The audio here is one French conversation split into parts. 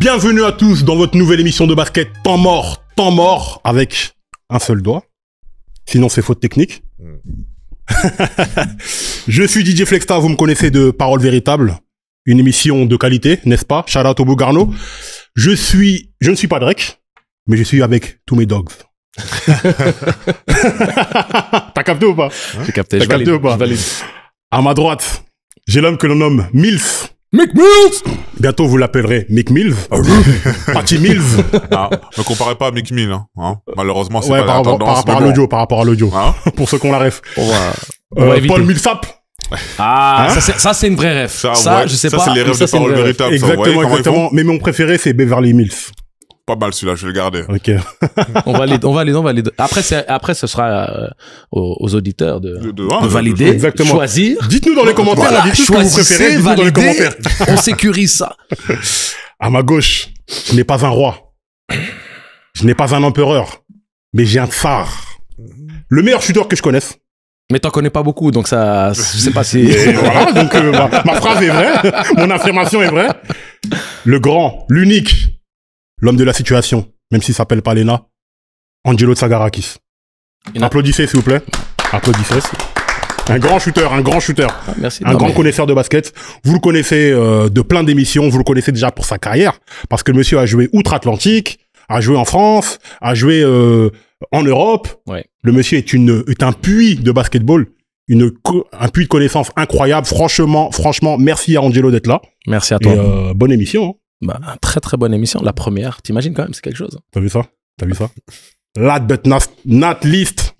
Bienvenue à tous dans votre nouvelle émission de basket Temps mort avec un seul doigt. Sinon c'est faute technique. Je suis DJ Flexta, vous me connaissez de Paroles Véritables, une émission de qualité, n'est-ce pas? Shout out au Bougarno. Je ne suis pas Drake, mais je suis avec tous mes dogs. T'as capté ou pas? J'ai capté, T'as capté ou pas? je valide. À ma droite, j'ai l'homme que l'on nomme Mills. Mick Mills. Bientôt vous l'appellerez Mick Mills. Patty Mills. Ah, ne comparez pas à Mick Mill, hein. Malheureusement, c'est Ouais, pas par la tendance. rapport à l'audio. Hein? Pour ceux qu'on la ref. On va éviter. Paul Millsap. Ah, ça c'est une vraie ref. Ça, ouais, je sais pas. Ça, c'est les refs de c'est une Paroles vraie ref. Véritables. Exactement. Mais mon préféré, c'est Beverly Mills. Pas mal celui-là, je vais le garder. Ok. On valide. Après, ce sera aux auditeurs de De valider, exactement. choisir. Dites-nous dans les commentaires, Voilà, là, dites-nous ce que vous choisissez, préférez, dites-nous dans les validez. commentaires. On sécurise ça. À ma gauche, je n'ai pas un roi. Je n'ai pas un empereur. Mais j'ai un tsar. Le meilleur shooter que je connaisse. Mais t'en connais pas beaucoup, donc ça, je sais pas si. Et voilà, donc ma phrase est vraie. Mon affirmation est vraie. Le grand, l'unique, l'homme de la situation, même s'il s'appelle pas Lena, Angelo Tsagarakis. Applaudissez, s'il vous plaît. Applaudissez. Un grand shooter. Ah, merci. Un grand connaisseur de basket. Vous le connaissez de plein d'émissions. Vous le connaissez déjà pour sa carrière. Parce que le monsieur a joué outre-Atlantique, a joué en France, a joué en Europe. Ouais. Le monsieur est un puits de basketball. Un puits de connaissances incroyable. Franchement, merci à Angelo d'être là. Merci à toi. Et bonne émission. Hein. Bah, très très bonne émission. La première, t'imagines quand même, c'est quelque chose. T'as vu ça? Last but not least.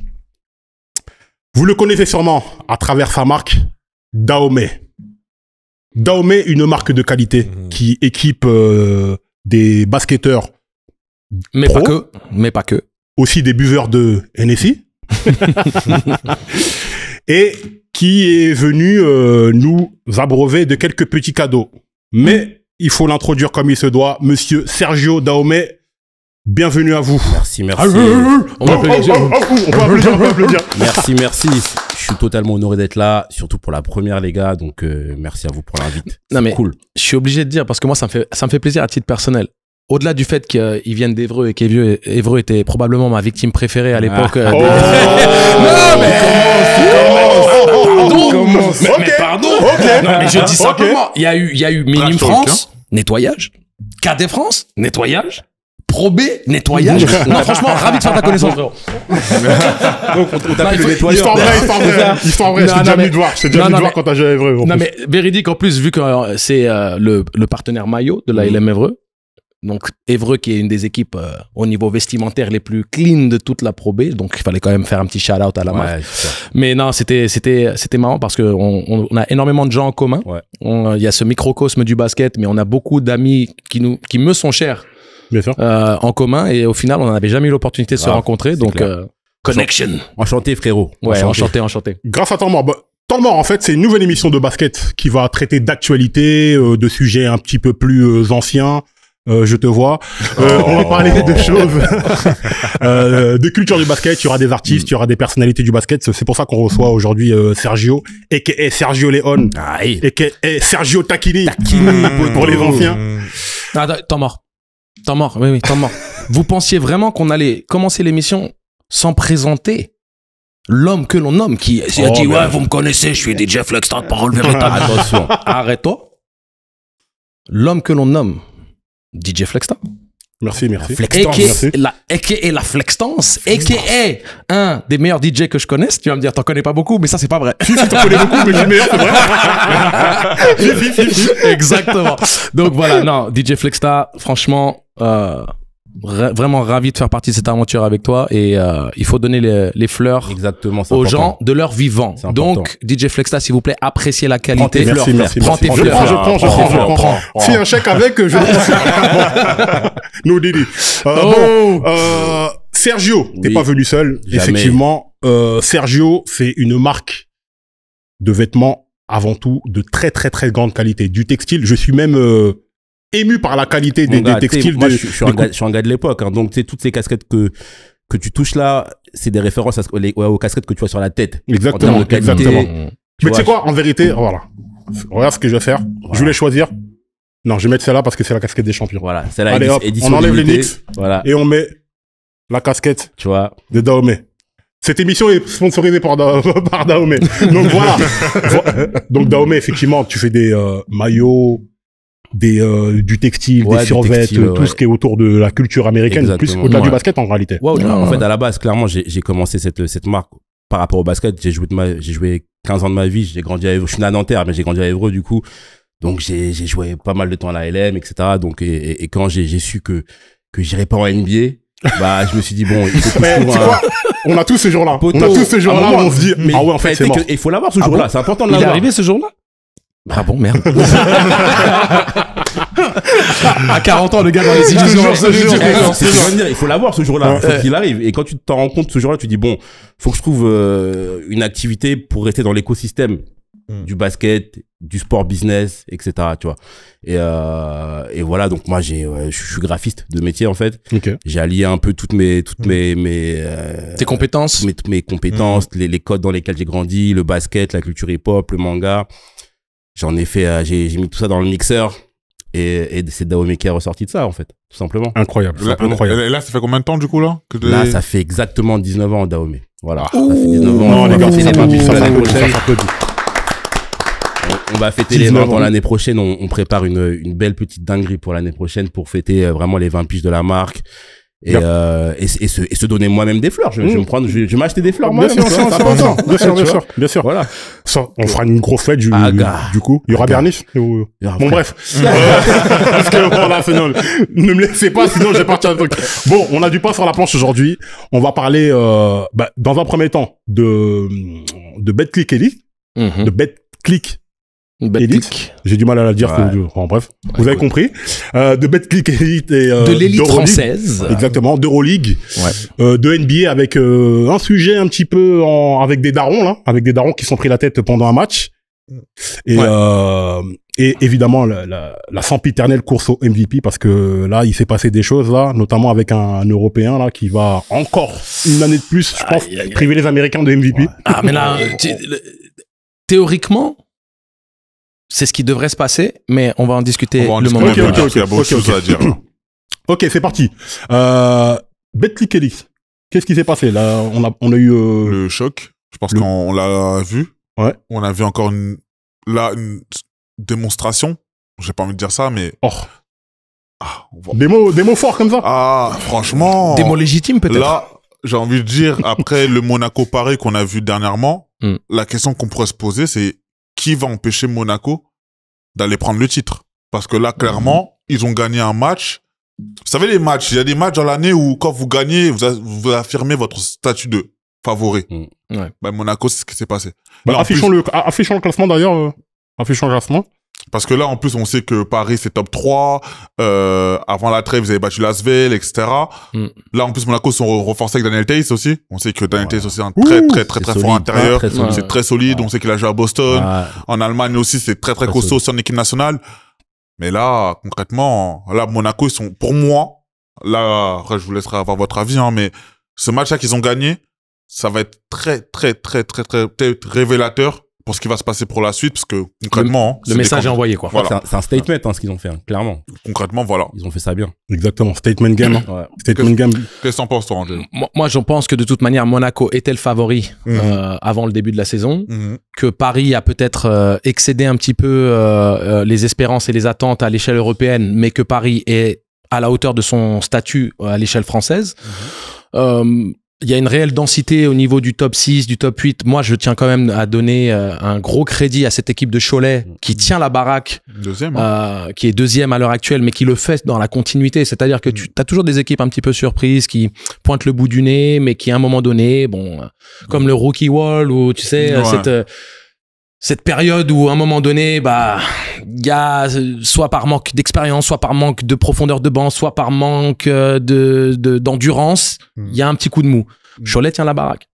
Vous le connaissez sûrement à travers sa marque, Dahomey. Dahomey, une marque de qualité qui équipe des basketteurs. Mais Pro. pas que. Aussi des buveurs de NSI. Et qui est venu nous abreuver de quelques petits cadeaux. Mais il faut l'introduire comme il se doit. Monsieur Sergio Dahomey, bienvenue à vous. Merci. On va applaudir. On peut applaudir. Merci. Je suis totalement honoré d'être là, surtout pour la première, les gars. Donc, merci à vous pour l'invite. Non, mais Cool. je suis obligé de dire, parce que moi, ça me fait plaisir à titre personnel. Au-delà du fait qu'ils viennent d'Évreux et qu'Évreux était probablement ma victime préférée à l'époque. Non, mais pardon. Non, mais je dis simplement, il y a eu Minime France, nettoyage. KD France, nettoyage. Pro B, nettoyage. Non, franchement, ravi de faire ta connaissance, frérot. Donc, on t'appelle le nettoyeur. Histoire vraie. Je t'ai déjà venu te voir. Je t'ai déjà venu te voir quand t'as joué à Évreux. Non, mais véridique, en plus, vu que c'est le partenaire maillot de l'ALM Évreux. Donc, Évreux qui est une des équipes au niveau vestimentaire les plus clean de toute la Pro B. Donc, il fallait quand même faire un petit shout-out à la marque. Mais non, c'était marrant parce qu'on a énormément de gens en commun. Ouais. Il y a ce microcosme du basket, mais on a beaucoup d'amis qui me sont chers. Bien sûr. En commun. Et au final, on n'avait jamais eu l'opportunité de se rencontrer. Donc, connection. Enchanté, frérot. Ouais, enchanté. Grâce à Temps mort. Temps mort, en fait, c'est une nouvelle émission de basket qui va traiter d'actualité, de sujets un petit peu plus anciens. Je te vois. On va parler de choses, de culture du basket. Il y aura des artistes, il y aura des personnalités du basket. C'est pour ça qu'on reçoit aujourd'hui Sergio, a.k.a. Sergio Leone, a.k.a. Sergio Tacchini pour les anciens. Temps mort. Oui, temps mort. Vous pensiez vraiment qu'on allait commencer l'émission sans présenter l'homme que l'on nomme qui a dit ouais, vous me connaissez, je suis DJ Flexta de Paroles Véritables. Attention, arrête-toi. L'homme que l'on nomme DJ Flexta. Merci. A.k.a. la Flextance, a.k.a. un des meilleurs DJ que je connaisse. Tu vas me dire, t'en connais pas beaucoup, mais ça, c'est pas vrai. Si, t'en connais beaucoup, mais je suis le meilleur, c'est vrai. Exactement. Donc voilà, non, DJ Flexta, franchement, vraiment ravi de faire partie de cette aventure avec toi et il faut donner les fleurs aux gens de leur vivant. Donc DJ Flexta, s'il vous plaît, appréciez la qualité. Prends tes fleurs. Je prends. Si un chèque avec, je le prends. Nous Didi. Sergio, t'es pas venu seul. Jamais. Effectivement, Sergio, c'est une marque de vêtements avant tout de très très très grande qualité. Du textile, je suis même ému par la qualité des textiles. Moi, je suis un gars de l'époque, hein, donc toutes ces casquettes que tu touches là, c'est des références aux casquettes que tu vois sur la tête. Exactement. Mais tu sais quoi, en vérité, voilà. Regarde ce que je vais faire. Voilà. Je voulais choisir Non, je vais mettre celle-là parce que c'est la casquette des champions. Voilà, celle-là, Allez, hop, édition on enlève les limitée. Knicks. Voilà, Et on met la casquette tu vois. de Dahomey. Cette émission est sponsorisée par, par Dahomey. Donc voilà. Donc Dahomey, effectivement, tu fais des maillots, du textile, Ouais, des du survêtements, textile, tout ouais. ce qui est autour de la culture américaine, Exactement. plus au-delà du Ouais. basket en réalité. Ouais, Non. en fait, à la base, clairement, j'ai commencé cette marque par rapport au basket. J'ai joué 15 ans de ma vie. J'ai grandi à Évreux. Je suis né à Nanterre, mais j'ai grandi à Évreux, du coup. Donc, j'ai joué pas mal de temps à la LM, etc. Donc, et quand j'ai su que j'irais pas en NBA, bah, je me suis dit, bon, il faut que Mais je tu trouve sais quoi On a tous ces jours-là. poteau. On a tous ces jours-là À un où moment, on se dit, mais ah ouais, en fait, c'est mort. Il faut l'avoir ce Ah jour-là. bon C'est important de Il est l'avoir. arrivé ce jour-là? Ah bon, merde. À 40 ans, le gars dans les illusions. C'est ce que je viens de dire, il faut l'avoir ce jour-là, Ouais. faut qu'il arrive. Et quand tu t'en rends compte ce jour-là, tu dis bon, faut que je trouve une activité pour rester dans l'écosystème du basket, du sport business, etc. Tu vois. Et voilà, donc moi je suis graphiste de métier en fait. Ok. J'ai allié un peu toutes mes Tes compétences. toutes mes compétences, les codes dans lesquels j'ai grandi, le basket, la culture hip-hop, le manga. J'en ai fait, j'ai mis tout ça dans le mixeur. Et c'est Dahomey qui est ressorti de ça, en fait, tout simplement. Incroyable. Là, Incroyable. et là, ça fait combien de temps, du coup, là Là, ça fait exactement 19 ans, Dahomey. Voilà. Ça fait Ouh. 19 ans. Non, On les va gars, fêter ça les 20 s'applaudit, piges ça l'année s'applaudit, ça prochaine. s'applaudit. On va fêter les 19 20 ans ans. l'année prochaine. On prépare une belle petite dinguerie pour l'année prochaine pour fêter vraiment les 20 piges de la marque. Et, Yep. et se donner moi-même des fleurs. Je vais m'acheter des fleurs Bien moi-même. sûr, tu vois, c'est c'est important. important. Bien sûr, bien Tu vois. sûr, bien sûr. Voilà. Ça, on fera une grosse fête du coup. Il y aura Aga. Bernice ou... Il y aura Bon, frère. bref. Parce que voilà, sinon, ne me laissez pas, sinon j'ai parti à un truc. Bon, on a du pain sur la planche aujourd'hui. On va parler, dans un premier temps, de BetClick Elite, de BetClick. Elite. J'ai du mal à la dire. Ouais. Enfin, bref, vous avez compris. De BetClick Elite et De l'élite d'Euroleague. française. Exactement, d'Euroleague, Ouais. de NBA avec un sujet un petit peu avec des darons là, avec des darons qui sont pris la tête pendant un match. Et et évidemment la sempiternelle course au MVP parce que là il s'est passé des choses là, notamment avec un Européen là qui va encore une année de plus, je pense, Aïe, aïe, aïe. priver les Américains de MVP. Ouais. Ah, mais là, théoriquement, c'est ce qui devrait se passer, mais on va en discuter On va en le discuter moment Ok, un peu, ok, parce qu'il y a beaucoup de ok, choses à dire. là. Ok, c'est parti. BetClick Elite. Qu'est-ce qui s'est passé là? On a eu Le choc, je pense Le- qu'on l'a vu. Ouais. On a vu encore une démonstration. J'ai pas envie de dire ça, mais des mots forts comme ça. franchement, Des mots légitimes, peut-être. là, j'ai envie de dire, après le Monaco-Paris qu'on a vu dernièrement, la question qu'on pourrait se poser, c'est qui va empêcher Monaco d'aller prendre le titre? Parce que là, clairement, ils ont gagné un match. Vous savez, les matchs, il y a des matchs dans l'année où, quand vous gagnez, vous affirmez votre statut de favori. Ouais. Ben, Monaco, c'est ce qui s'est passé. Bah, Là, en affichons le classement d'ailleurs. Affichons le classement. Parce que là, en plus, on sait que Paris, c'est top 3. Avant la trêve, ils avaient battu Lasvel, etc. Là, en plus, Monaco sont renforcés avec Daniel Theis aussi. On sait que Daniel Theis aussi est un très fort solide, intérieur. très solide. C'est très solide. On sait qu'il a joué à Boston. En Allemagne aussi, c'est très Très costaud aussi en équipe nationale. Mais là, concrètement, là, Monaco, ils sont, pour moi, là, après, je vous laisserai avoir votre avis, hein, mais ce match-là qu'ils ont gagné, ça va être très révélateur pour ce qui va se passer pour la suite, parce que concrètement, Le message est envoyé, quoi. Voilà. C'est un statement, hein, ce qu'ils ont fait, hein, clairement. Concrètement, voilà. Ils ont fait ça bien. Exactement. Statement game. Hein. Ouais. Statement game. Qu'est-ce que t'en penses, toi, Angèle? Moi, je pense que de toute manière, Monaco était le favori avant le début de la saison. Que Paris a peut-être excédé un petit peu les espérances et les attentes à l'échelle européenne, mais que Paris est à la hauteur de son statut à l'échelle française. Il y a une réelle densité au niveau du top 6, du top 8. Moi, je tiens quand même à donner un gros crédit à cette équipe de Cholet qui tient la baraque, Deuxième. qui est deuxième à l'heure actuelle, mais qui le fait dans la continuité. C'est-à-dire que tu as toujours des équipes un petit peu surprises qui pointent le bout du nez, mais qui à un moment donné, comme le rookie wall, où tu sais, cette période où à un moment donné, il y a soit par manque d'expérience, soit par manque de profondeur de banc, soit par manque d'endurance, il y a un petit coup de mou. Cholet tient la baraque.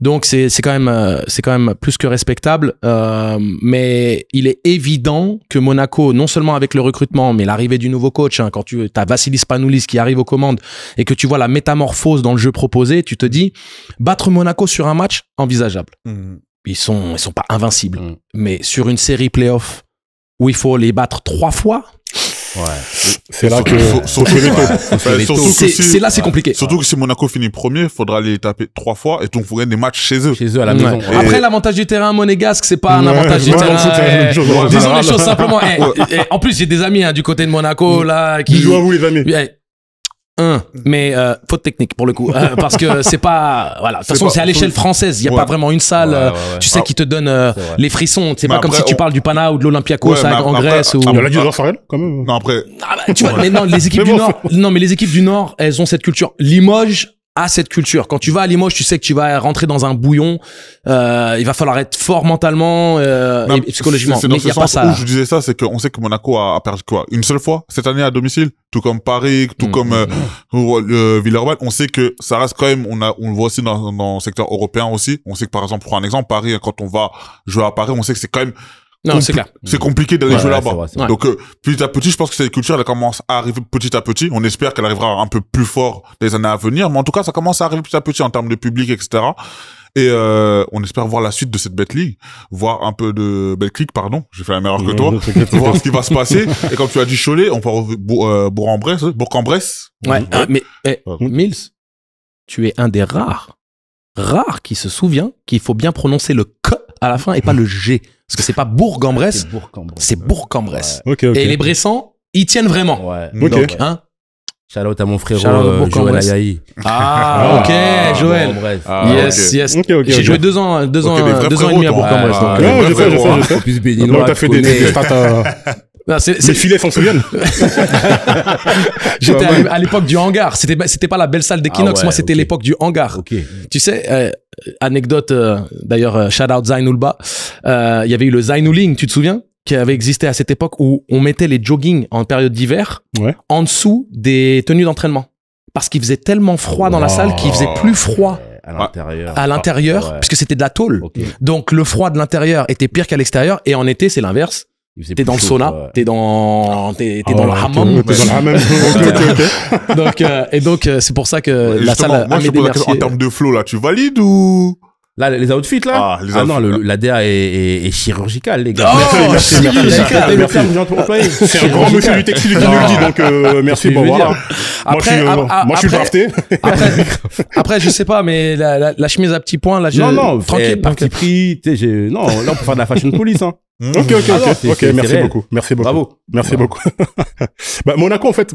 Donc c'est quand même plus que respectable, mais il est évident que Monaco, non seulement avec le recrutement, mais l'arrivée du nouveau coach, hein, quand tu as Vassilis Panoulis qui arrive aux commandes et que tu vois la métamorphose dans le jeu proposé, tu te dis battre Monaco sur un match envisageable. Ils sont pas invincibles, mais sur une série playoff où il faut les battre 3 fois, C'est là que c'est là c'est compliqué. Surtout que si Monaco finit premier, faudra les taper 3 fois et donc faut gagner des matchs chez eux. Chez eux à la maison. Ouais. Après l'avantage du terrain monégasque, c'est pas un avantage du terrain. Disons les choses simplement. En plus, j'ai des amis du côté de Monaco là qui jouent à vous les amis. Mais faute technique pour le coup parce que c'est pas voilà de toute façon c'est à l'échelle française, il y a pas vraiment une salle tu sais qui te donne les frissons, c'est pas comme si tu parles du Pana ou de l'Olympiakos en Grèce ou il y a la Diouzor Sarel quand même. Non après tu vois mais non les équipes du Nord mais les équipes du Nord elles ont cette culture. Limoges a cette culture. Quand tu vas à Limoges, tu sais que tu vas rentrer dans un bouillon. Il va falloir être fort mentalement et psychologiquement. C'est mais dans il y a ce pas sens ça. où je disais ça, c'est qu'on sait que Monaco a perdu quoi, une seule fois cette année à domicile, tout comme Paris, tout comme Villarreal. On sait que ça reste quand même. On le voit aussi dans le secteur européen aussi. On sait que par exemple, pour un exemple, Paris, quand on va jouer à Paris, on sait que c'est quand même c'est clair. C'est compliqué d'aller jouer là-bas. C'est vrai. Donc petit à petit, je pense que cette culture elle commence à arriver petit à petit. On espère qu'elle arrivera un peu plus fort les années à venir, mais en tout cas, ça commence à arriver petit à petit en termes de public, etc. Et on espère voir la suite de cette Betclic, voir un peu de Betclic, pardon, j'ai fait la meilleure que toi, voir ce qui va se passer. Et comme tu as dit Cholet, on part Bourg-en-Bresse. Ouais, mais Mills, tu es un des rares qui se souvient qu'il faut bien prononcer le K à la fin et pas le G. Parce que c'est pas Bourg-en-Bresse, c'est Bourg-en-Bresse. Ouais. Okay. Et les Bressans, ils tiennent vraiment. Ouais. Donc, Shout-out à mon frérot Joël Ayaï. Ah, ok, Joël. Yes. Okay. J'ai joué 2 ans et demi à Bourg-en-Bresse. Non, je sais. En plus, béninois. T'as fait des stats les filets s'en souviennent. J'étais à l'époque du hangar. C'était pas la belle salle d'Equinox. Moi, c'était l'époque du hangar. Okay. Tu sais, anecdote, d'ailleurs, shout out Zainulba. Il y avait eu le Zainuling, tu te souviens? Qui avait existé à cette époque où on mettait les joggings en période d'hiver en dessous des tenues d'entraînement. Parce qu'il faisait tellement froid dans la salle qu'il faisait plus froid à l'intérieur puisque c'était de la tôle. Okay. Donc, le froid de l'intérieur était pire qu'à l'extérieur et en été, c'est l'inverse. T'es dans le sauna, t'es dans le hammam. T'es dans le hammam. Donc, c'est pour ça que la salle moi, je pose la question en termes de flow, là, tu valides ou? Là, les outfits, là? Non, la DA est chirurgicale, les gars. Oh, chirurgicale! C'est un grand monsieur du textile qui nous le dit, donc, merci pour voir. Moi, je suis drafté. Après, je sais pas, mais la chemise à petits points, là, non, tranquille. Parti pris, tu sais, non, là, on peut faire de la fashion police, hein. Ok, merci beaucoup. Bravo. Merci beaucoup. Monaco, en fait,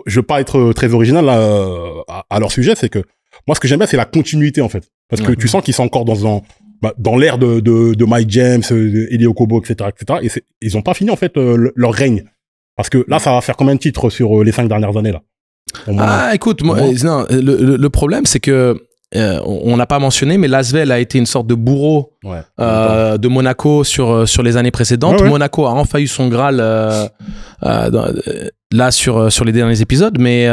je veux pas être très original, là, à leur sujet, c'est que, moi, ce que j'aime bien, c'est la continuité, en fait. Parce que tu sens qu'ils sont encore dans l'ère de Mike James, Elie Okobo, etc., et ils ont pas fini, en fait, leur règne. Parce que là, ça va faire combien de titres sur les 5 dernières années, là? Écoute, non, le problème, c'est que, on n'a pas mentionné, mais l'Asvel a été une sorte de bourreau de Monaco sur les années précédentes. Monaco a enfin eu son Graal là sur les derniers épisodes, mais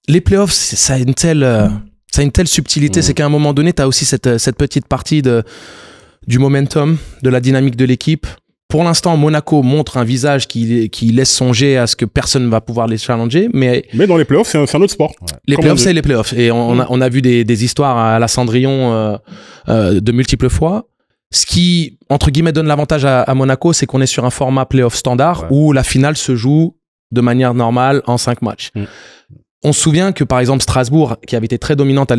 les playoffs, ça a une telle subtilité, c'est qu'à un moment donné, tu as aussi cette petite partie du momentum, de la dynamique de l'équipe. Pour l'instant, Monaco montre un visage qui laisse songer à ce que personne ne va pouvoir les challenger, mais dans les playoffs, c'est un autre sport. Les playoffs, c'est les playoffs. Et on a vu des histoires à la Cendrillon de multiples fois. Ce qui, entre guillemets, donne l'avantage à Monaco, c'est qu'on est sur un format playoff standard où la finale se joue de manière normale en 5 matchs. On se souvient que, par exemple, Strasbourg, qui avait été très dominante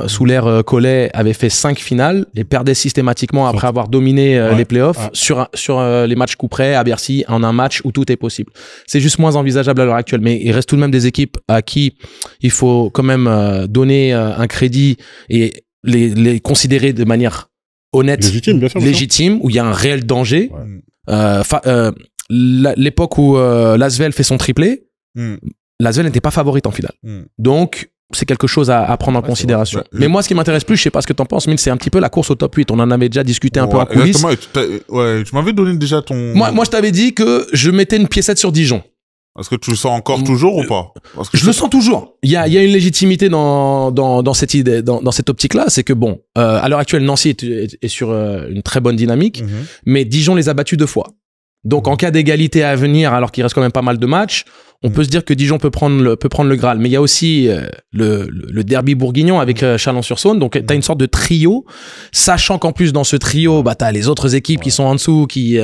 sous l'ère Collet, avait fait 5 finales et perdait systématiquement après avoir dominé les playoffs sur les matchs coup près à Bercy, en un match où tout est possible. C'est juste moins envisageable à l'heure actuelle, mais il reste tout de même des équipes à qui il faut quand même donner un crédit et les considérer de manière honnête, légitime, où il y a un réel danger. L'époque où l'Asvel fait son triplé, l'Asvel n'était pas favorite en finale. Donc, c'est quelque chose à prendre en considération. Mais moi, ce qui m'intéresse plus, je sais pas ce que t'en penses, mais c'est un petit peu la course au top 8. On en avait déjà discuté un peu en coulisses. Tu m'avais donné déjà ton... Moi, je t'avais dit que je mettais une piécette sur Dijon. Est-ce que tu le sens encore toujours ou pas? Je le sens toujours. Il y a une légitimité dans cette idée, dans cette optique-là. C'est que bon, à l'heure actuelle, Nancy est sur une très bonne dynamique, mais Dijon les a battus 2 fois. Donc, en cas d'égalité à venir, alors qu'il reste quand même pas mal de matchs, on peut se dire que Dijon peut prendre le Graal, mais il y a aussi le derby bourguignon avec Chalon-sur-Saône. Donc t'as une sorte de trio, sachant qu'en plus dans ce trio, bah t'as les autres équipes qui sont en dessous, qui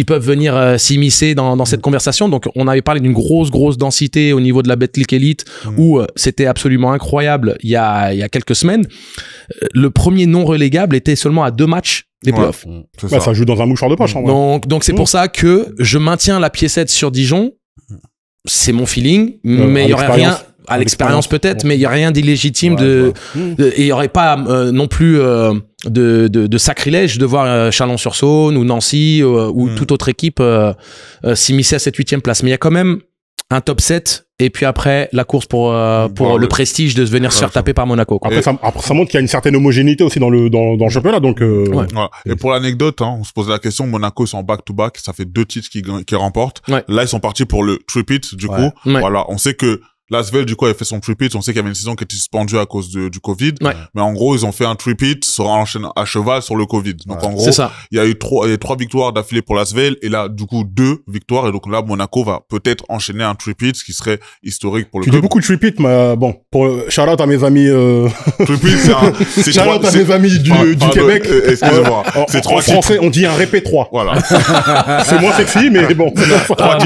peuvent venir s'immiscer dans cette conversation. Donc on avait parlé d'une grosse densité au niveau de la Betclic Elite, où c'était absolument incroyable il y a quelques semaines. Le premier non relégable était seulement à 2 matchs des playoffs. Ça joue dans un mouchoir de poche. Donc c'est pour ça que je maintiens la piécette sur Dijon. C'est mon feeling, mais il y aurait rien à l'expérience peut-être, mais il y a rien d'illégitime et il y aurait pas non plus de sacrilège de voir Chalon-sur-Saône ou Nancy ou toute autre équipe s'immiscer à cette 8e place. Mais il y a quand même un top 7 et puis après la course pour le prestige de se venir se faire taper par Monaco, quoi. Après ça montre qu'il y a une certaine homogénéité aussi dans le championnat, donc Voilà. Et pour l'anecdote, on se pose la question, Monaco ils sont en back-to-back, ça fait 2 titres qui remportent. Là ils sont partis pour le tripit du coup. Voilà, on sait que L'Asvel, du coup, avait fait son tripit. On sait qu'il y avait une saison qui était suspendue à cause du Covid. Mais en gros, ils ont fait un tripit à cheval sur le Covid. Donc, en gros, il y a eu 3 victoires d'affilée pour l'Asvel. Et là, du coup, 2 victoires. Et donc là, Monaco va peut-être enchaîner un tripit, ce qui serait historique pour le club. Tu dis beaucoup de tripit, mais bon, pour shout-out à mes amis, tripit, c'est shout-out à mes amis du Québec. Excusez-moi. C'est 3 français, on dit un répé 3. Voilà. C'est moins sexy, mais bon. 3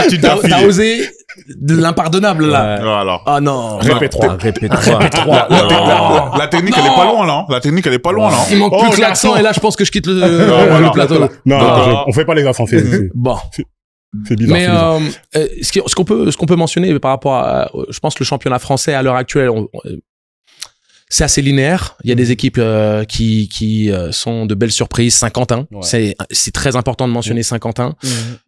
titres d'affilée. T'as osé de l'impardonnable, là. Voilà. Ah non. Répète 3. La technique, elle est pas loin, là. La technique, elle est pas loin, là. Il manque plus que l'accent, et là, je pense que je quitte le plateau, là. Non, on fait pas les accents. Bon. C'est bizarre. Mais ce qu'on peut mentionner par rapport à, je pense, le championnat français à l'heure actuelle, c'est assez linéaire. Il y a des équipes qui sont de belles surprises. Saint-Quentin, c'est très important de mentionner Saint-Quentin.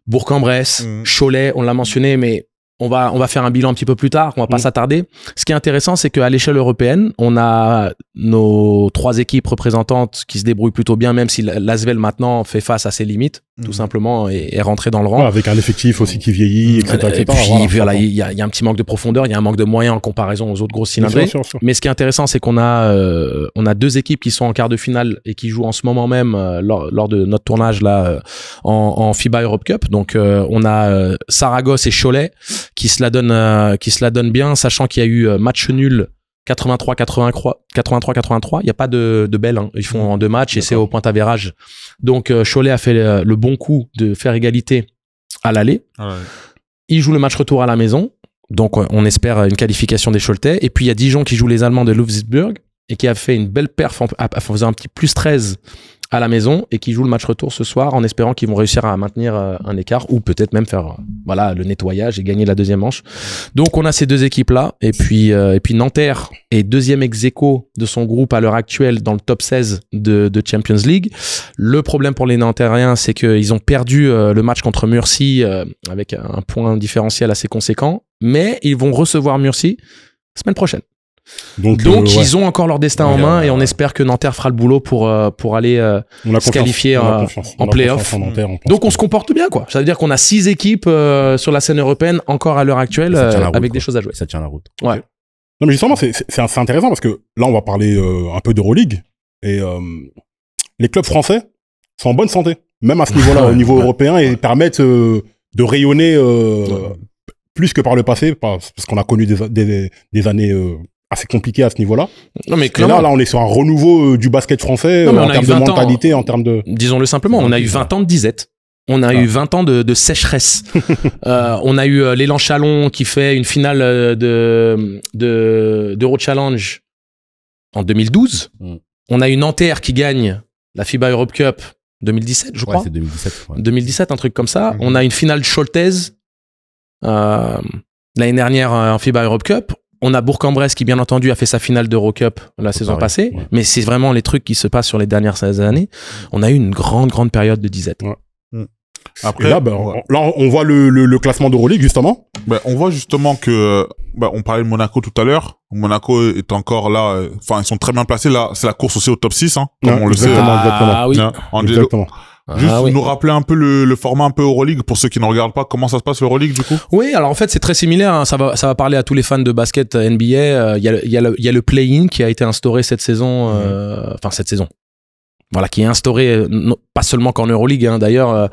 Bourg-en-Bresse, Cholet, on l'a mentionné, mais on va faire un bilan un petit peu plus tard, on va pas s'attarder. Ce qui est intéressant, c'est qu'à l'échelle européenne, on a nos 3 équipes représentantes qui se débrouillent plutôt bien, même si l'Asvel maintenant fait face à ses limites, tout simplement, et est rentré dans le rang. Avec un effectif aussi qui vieillit, etc. Et puis, voilà, il y a un petit manque de profondeur, il y a un manque de moyens en comparaison aux autres grosses cylindrées. Sûr. Mais ce qui est intéressant, c'est qu'on a 2 équipes qui sont en quart de finale et qui jouent en ce moment même lors de notre tournage là en FIBA Europe Cup. Donc on a Saragosse et Cholet qui se la donnent bien, sachant qu'il y a eu match nul 83-83. Il n'y a pas de belle, hein. Ils font en 2 matchs et c'est au point avérage. Donc Cholet a fait le bon coup de faire égalité à l'aller. Ils jouent le match retour à la maison. Donc on espère une qualification des Choletais. Et puis il y a Dijon qui joue les Allemands de Ludwigsburg et qui a fait une belle perf en faisant un petit +13 à la maison et qui joue le match retour ce soir en espérant qu'ils vont réussir à maintenir un écart ou peut-être même faire le nettoyage et gagner la 2e manche. Donc on a ces 2 équipes là et puis Nanterre est 2e ex-aequo de son groupe à l'heure actuelle dans le top 16 de Champions League. Le problème pour les Nantériens, c'est qu'ils ont perdu le match contre Murcie avec un point différentiel assez conséquent, mais ils vont recevoir Murcie semaine prochaine. Donc ils ont encore leur destin en main et on espère que Nanterre fera le boulot pour aller se qualifier en play-off. Donc on se comporte bien, quoi. Ça veut dire qu'on a 6 équipes sur la scène européenne encore à l'heure actuelle avec des choses à jouer. Ça tient la route. Ouais. Non mais justement c'est intéressant parce que là on va parler un peu d'Euroleague et les clubs français sont en bonne santé, même à ce niveau-là, au niveau européen, et permettent de rayonner plus que par le passé, parce qu'on a connu des années assez compliqué à ce niveau-là. Non, mais là, on est sur un renouveau du basket français en termes de mentalité, en termes de... Disons-le simplement, on a eu 20 ans de disette. On a eu 20 ans de sécheresse. On a eu l'élan Chalon qui fait une finale d'Euro Challenge en 2012. On a eu Nanterre qui gagne la FIBA Europe Cup 2017, je crois. C'est 2017. 2017, un truc comme ça. On a une finale Choltaise l'année dernière en FIBA Europe Cup. On a Bourg-en-Bresse qui, bien entendu, a fait sa finale d'Eurocup la saison passée. Mais c'est vraiment les trucs qui se passent sur les dernières années. On a eu une grande période de disette. Après, là, on voit le classement d'Euroleague, justement. On voit justement que, on parlait de Monaco tout à l'heure. Monaco est encore là. Enfin, ils sont très bien placés. Là, c'est la course aussi au top 6, comme on le sait. Exactement. Oui. Exactement. Juste nous rappeler un peu le format un peu Euroleague pour ceux qui ne regardent pas, comment ça se passe l'Euroleague du coup. Oui, alors en fait c'est très similaire, hein. Ça va parler à tous les fans de basket NBA. Il y a le play-in qui a été instauré cette saison, cette saison. Voilà, qui est instauré pas seulement qu'en Euroleague, hein, d'ailleurs.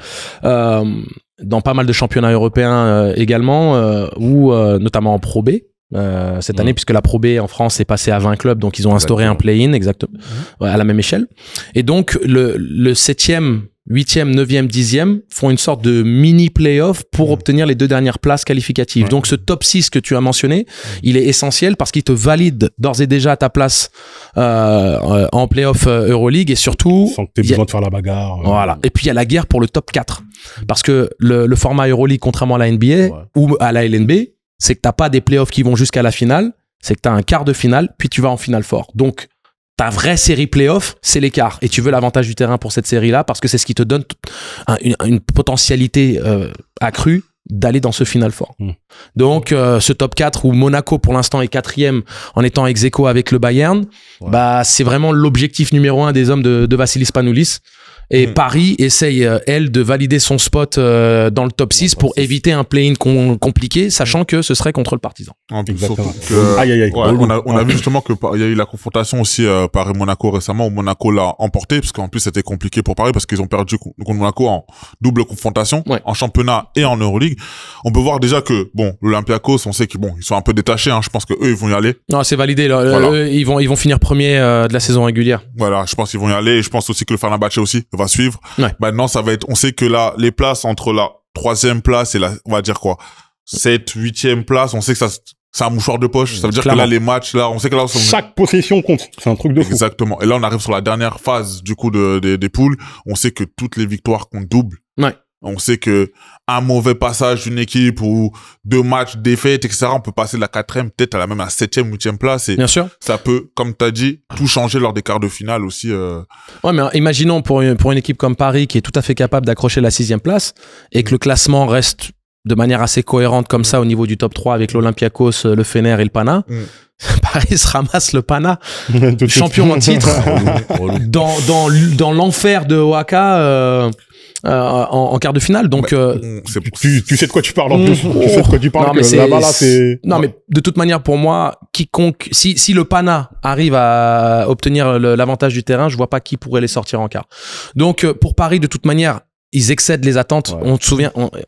dans pas mal de championnats européens également, ou notamment en Pro B. Cette année, puisque la Pro B en France est passée à 20 clubs, donc ils ont instauré un play-in exactement à la même échelle. Et donc le 7e, 8e, 9e, 10e font une sorte de mini play-off pour obtenir les 2 dernières places qualificatives. Donc ce top 6 que tu as mentionné, il est essentiel parce qu'il te valide d'ores et déjà ta place en play-off Euroleague, et surtout sans que tu aies besoin de faire la bagarre. Voilà. Et puis il y a la guerre pour le top 4 parce que le format Euroleague, contrairement à la NBA ou à la LNB, c'est que t'as pas des playoffs qui vont jusqu'à la finale, c'est que t'as un quart de finale, puis tu vas en finale fort. Donc, ta vraie série playoff, c'est l'écart. Et tu veux l'avantage du terrain pour cette série-là, parce que c'est ce qui te donne une potentialité accrue d'aller dans ce final fort. Donc, ce top 4 où Monaco, pour l'instant, est 4e en étant ex-aequo avec le Bayern, bah, c'est vraiment l'objectif numéro 1 des hommes de Vassilis Spanoulis. Et Paris essaye, elle, de valider son spot dans le top 6 pour éviter un play-in compliqué, sachant que ce serait contre le Partizan. Exactement. On a vu justement que il y a eu la confrontation aussi Paris-Monaco récemment, où Monaco l'a emporté, parce qu'en plus c'était compliqué pour Paris, parce qu'ils ont perdu contre Monaco en double confrontation, en championnat et en Euroleague. On peut voir déjà que, bon, l'Olympiakos, on sait qu'ils sont un peu détachés, je pense que eux ils vont y aller. Non, c'est validé, là. Eux, ils vont finir premier de la saison régulière. Voilà, je pense qu'ils vont y aller, et je pense aussi que le Fenerbahçe aussi va suivre. Maintenant, ça va être, on sait que là, les places entre la 3e place et la, on va dire quoi, 7, 8e place, on sait que c'est un mouchoir de poche. Ça veut dire que là, les matchs, là, on sait que là, chaque possession compte. C'est un truc de fou. Exactement. Et là, on arrive sur la dernière phase, du coup, des poules. On sait que toutes les victoires comptent double. On sait que un mauvais passage d'une équipe ou 2 matchs défaites, etc., on peut passer de la 4e peut-être à la 7e, 8e place. Et bien sûr. Ça peut, comme t'as dit, tout changer lors des quarts de finale aussi. Ouais, mais imaginons pour une équipe comme Paris qui est tout à fait capable d'accrocher la 6e place et que le classement reste de manière assez cohérente comme ça au niveau du top 3 avec l'Olympiakos, le Fener et le Pana. Paris se ramasse le Pana, champion en titre, dans l'enfer de Oaka. En quart de finale, donc tu sais de quoi tu parles en plus. Tu sais de quoi tu parles. Non, mais là-bas, là, c'est. Non, mais de toute manière, pour moi, quiconque, si le Pana arrive à obtenir l'avantage du terrain, je vois pas qui pourrait les sortir en quart. Donc, pour Paris, de toute manière, ils excèdent les attentes. On se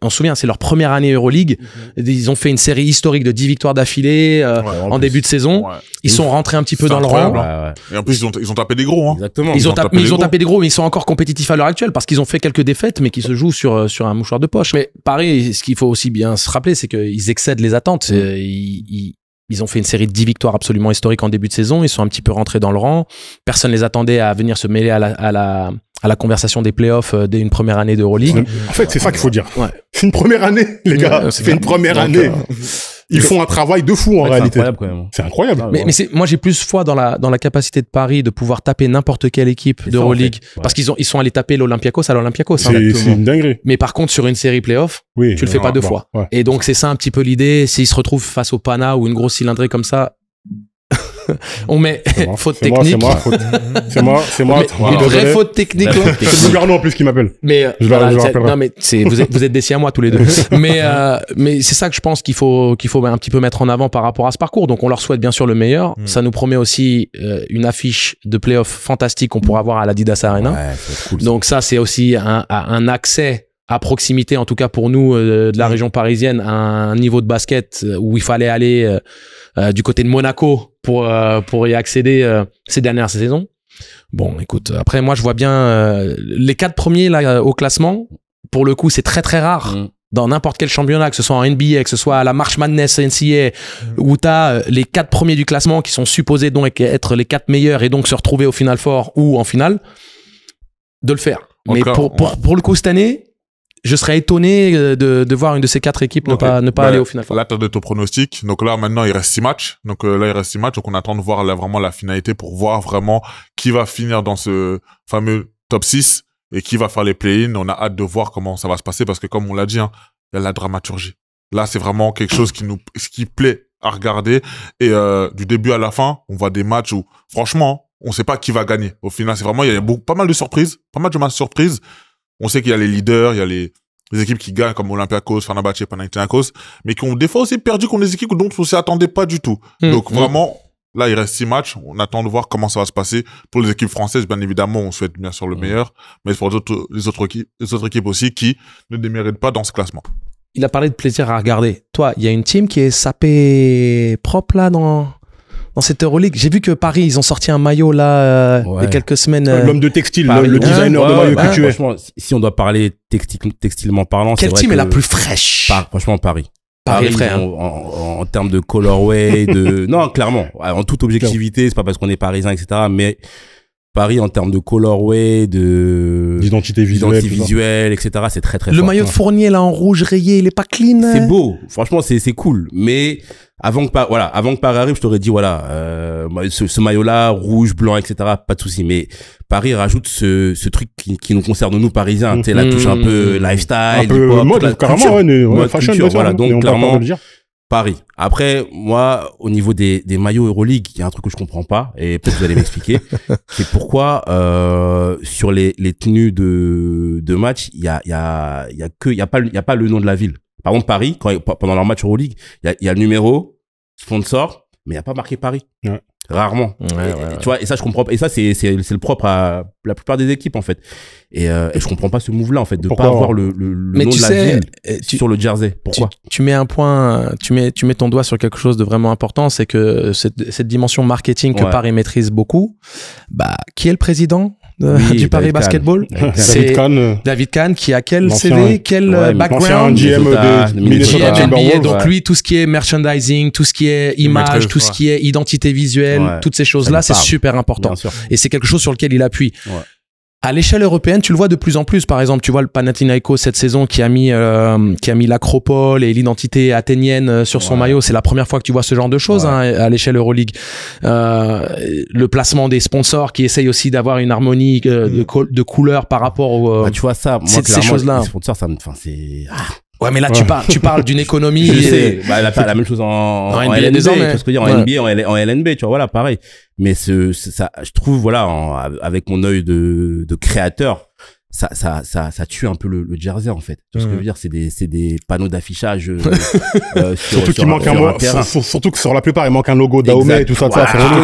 souvient, c'est leur première année Euroleague. Ils ont fait une série historique de 10 victoires d'affilée en début de saison. Ils sont rentrés un petit peu dans le rang. Et en plus, ils ont tapé des gros. Exactement. Ils ont tapé des gros, mais ils sont encore compétitifs à l'heure actuelle parce qu'ils ont fait quelques défaites, mais qui se jouent sur un mouchoir de poche. Mais Paris, ce qu'il faut aussi bien se rappeler, c'est qu'ils excèdent les attentes. Ils ont fait une série de 10 victoires absolument historiques en début de saison. Ils sont un petit peu rentrés dans le rang. Personne les attendait à venir se mêler à la conversation des playoffs dès une première année d'Euroleague. En fait, c'est ça qu'il faut dire. C'est une première année, les gars. C'est une première année. Ils font un travail de fou en réalité. C'est incroyable quand même. C'est incroyable. Mais moi j'ai plus foi dans la capacité de Paris de pouvoir taper n'importe quelle équipe d'Euroleague parce qu'ils sont allés taper l'Olympiakos à l'Olympiakos. C'est une dinguerie. Mais par contre sur une série playoff, tu le fais pas 2 fois. Et donc c'est ça un petit peu l'idée. S'ils se retrouvent face au Pana ou une grosse cylindrée comme ça, on met faute technique. C'est moi. Une vraie faute technique. C'est Lugano en plus qui m'appelle. Mais non, mais vous êtes des siamois tous les deux. Mais c'est ça que je pense qu'il faut un petit peu mettre en avant par rapport à ce parcours. Donc on leur souhaite bien sûr le meilleur. Ça nous promet aussi une affiche de play-off fantastique qu'on pourra voir à l'Adidas Arena. Cool, donc ça c'est aussi un accès à proximité, en tout cas pour nous de la région parisienne, à un niveau de basket où il fallait aller du côté de Monaco pour y accéder ces dernières saisons. Bon, écoute, après moi je vois bien les 4 premiers là au classement. Pour le coup, c'est très très rare dans n'importe quel championnat, que ce soit en NBA, que ce soit à la March Madness NCAA, où t'as les 4 premiers du classement qui sont supposés donc être les 4 meilleurs et donc se retrouver au Final Four ou en finale, de le faire. Mais pour le coup cette année, je serais étonné de voir une de ces 4 équipes ne pas aller au Final Four. Là, t'as de ton pronostic. Donc là, maintenant, il reste 6 matchs. Donc Donc on attend de voir vraiment la finalité pour voir vraiment qui va finir dans ce fameux top 6 et qui va faire les play-in. On a hâte de voir comment ça va se passer parce que comme on l'a dit, il y a la dramaturgie. Là, c'est vraiment quelque chose qui plaît à regarder. Et du début à la fin, on voit des matchs où, franchement, on sait pas qui va gagner. Au final, c'est vraiment, il y a pas mal de surprises, pas mal de matchs surprises. On sait qu'il y a les leaders, il y a les équipes qui gagnent comme Olympiakos, Fenerbahçe, Panathinaikos, mais qui ont des fois aussi perdu contre des équipes dont on s'y attendait pas du tout. Donc vraiment, Là, il reste 6 matchs. On attend de voir comment ça va se passer. Pour les équipes françaises, bien évidemment, on souhaite bien sûr le meilleur. Mais pour les autres équipes aussi qui ne déméritent pas dans ce classement. Il a parlé de plaisir à regarder. Toi, il y a une team qui est sapée propre là dans cette Euroleague. J'ai vu que Paris, ils ont sorti un maillot là il y a quelques semaines. L'homme de textile, Paris, le designer de maillot que tu es. Franchement, si on doit parler textilement parlant, quelle c'est vrai team que est la plus fraîche? Franchement, Paris. Paris, frère. En termes de colorway, non, clairement, en toute objectivité, c'est pas parce qu'on est parisien, etc., mais Paris, en termes de colorway, d'identité visuelle, etc., c'est très, très fort. Le maillot de Fournier, là, en rouge rayé, il est pas clean. C'est beau. Franchement, c'est cool. Mais avant que Paris arrive, je t'aurais dit, voilà, ce maillot-là, rouge, blanc, etc., pas de souci. Mais Paris rajoute ce truc qui nous concerne, nous, Parisiens. Tu sais, la touche un peu lifestyle, un peu mode, carrément, mode fashion, culture, voilà. Donc, clairement, dire. Paris. Après, moi, au niveau des maillots Euroleague, il y a un truc que je comprends pas, et peut-être vous allez m'expliquer. C'est pourquoi, sur les tenues de match, il y a pas le nom de la ville. Par exemple, Paris, pendant leur match Euroleague, il y a le numéro, sponsor, mais il n'y a pas marqué Paris. Ouais. Rarement. Tu vois, et ça, je comprends pas. Et ça, c'est le propre à la plupart des équipes, en fait. Et je comprends pas ce move-là, en fait, de pas avoir le nom de la ville sur le jersey. Pourquoi? Tu mets un point, tu mets ton doigt sur quelque chose de vraiment important, c'est que cette dimension marketing que Paris maîtrise beaucoup, qui est le président du Paris Basketball? C'est David Kahn, qui a quel CV, quel background? GM de Minnesota Timberwolves. Donc lui, tout ce qui est merchandising, tout ce qui est image, tout ce qui est identité visuelle, toutes ces choses-là, c'est super important. Et c'est quelque chose sur lequel il appuie. À l'échelle européenne, tu le vois de plus en plus. Par exemple, tu vois le Panathinaikos cette saison qui a mis l'acropole et l'identité athénienne sur son maillot. C'est la première fois que tu vois ce genre de choses à l'échelle Euroleague. Le placement des sponsors qui essayent aussi d'avoir une harmonie de couleurs par rapport au. Tu vois ça, moi, ces choses-là. Les sponsors, c'est. Ouais, mais là, tu parles d'une économie. Je sais. La même chose en LNB. Parce que dire, en NBA, en LNB, tu vois, voilà, pareil. Mais ça, je trouve, voilà, avec mon œil de créateur, ça tue un peu le jersey, en fait. Tu vois ce que je veux dire? C'est des panneaux d'affichage, surtout qu'il manque surtout que sur la plupart, il manque un logo d'Aomé et tout ça, c'est vraiment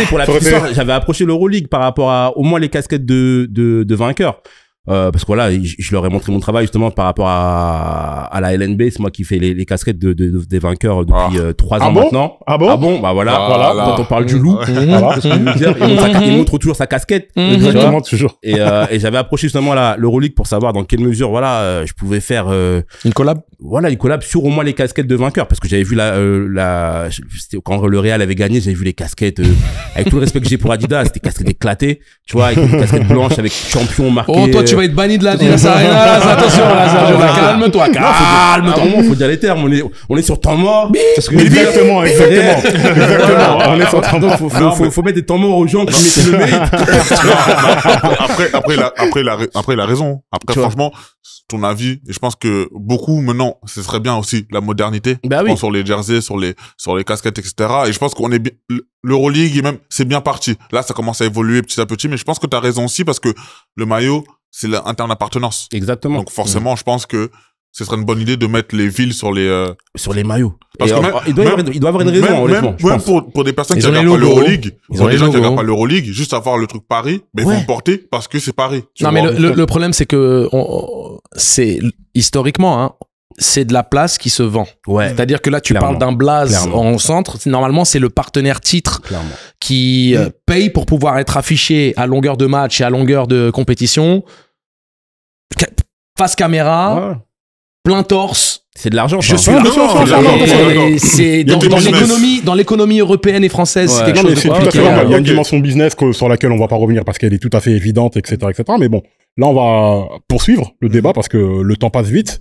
pour la petite histoire, j'avais approché l'Euroleague par rapport à, au moins les casquettes de vainqueurs. Parce que voilà, je leur ai montré mon travail justement par rapport à la LNB. C'est moi qui fais les casquettes des vainqueurs depuis 3 ans maintenant. Ah bon? Bah voilà. Quand on parle du loup, il montre toujours sa casquette. Exactement, toujours. Et j'avais approché justement l'Euroleague pour savoir dans quelle mesure, voilà, je pouvais faire une collab. Voilà, une collab sur au moins les casquettes de vainqueurs, parce que j'avais vu quand le Real avait gagné, j'avais vu les casquettes avec tout le respect que j'ai pour Adidas, c'était casquettes éclatées, tu vois, avec des casquettes blanches avec champion marqué. Oh, toi, tu vas être banni de la Arena. Attention, là, calme-toi. À un moment, faut dire les termes. On est sur temps mort. Exactement. On est sur temps mort. Faut mettre des temps morts aux gens qui mettent le mérite. Après, il a raison. Après, franchement, ton avis, et je pense que beaucoup, maintenant, ce serait bien aussi la modernité. Sur les jerseys, sur les casquettes, etc. Et je pense qu'on est bien, l'Euroleague, même, c'est bien parti. Là, ça commence à évoluer petit à petit, mais je pense que t'as raison aussi parce que le maillot, c'est l'interne appartenance. Exactement. Donc forcément, je pense que ce serait une bonne idée de mettre les villes sur les maillots. Parce que il doit avoir une raison, honnêtement. Même pour des personnes qui regardent pas l'Euroleague, pour des gens qui regardent pas l'Euroleague, juste avoir le truc Paris, mais ils vont le porter parce que c'est Paris. Non, mais le problème, c'est que c'est historiquement, hein, c'est de la place qui se vend. C'est-à-dire que là, tu parles d'un blaze en centre. Normalement, c'est le partenaire titre qui paye pour pouvoir être affiché à longueur de match et à longueur de compétition. Face caméra, plein torse. C'est de l'argent. Je suis là. C'est dans l'économie européenne et française, c'est quelque chose de compliqué. Il y a une dimension business sur laquelle on va pas revenir parce qu'elle est tout à fait évidente, etc., etc. Mais bon, là, on va poursuivre le débat parce que le temps passe vite.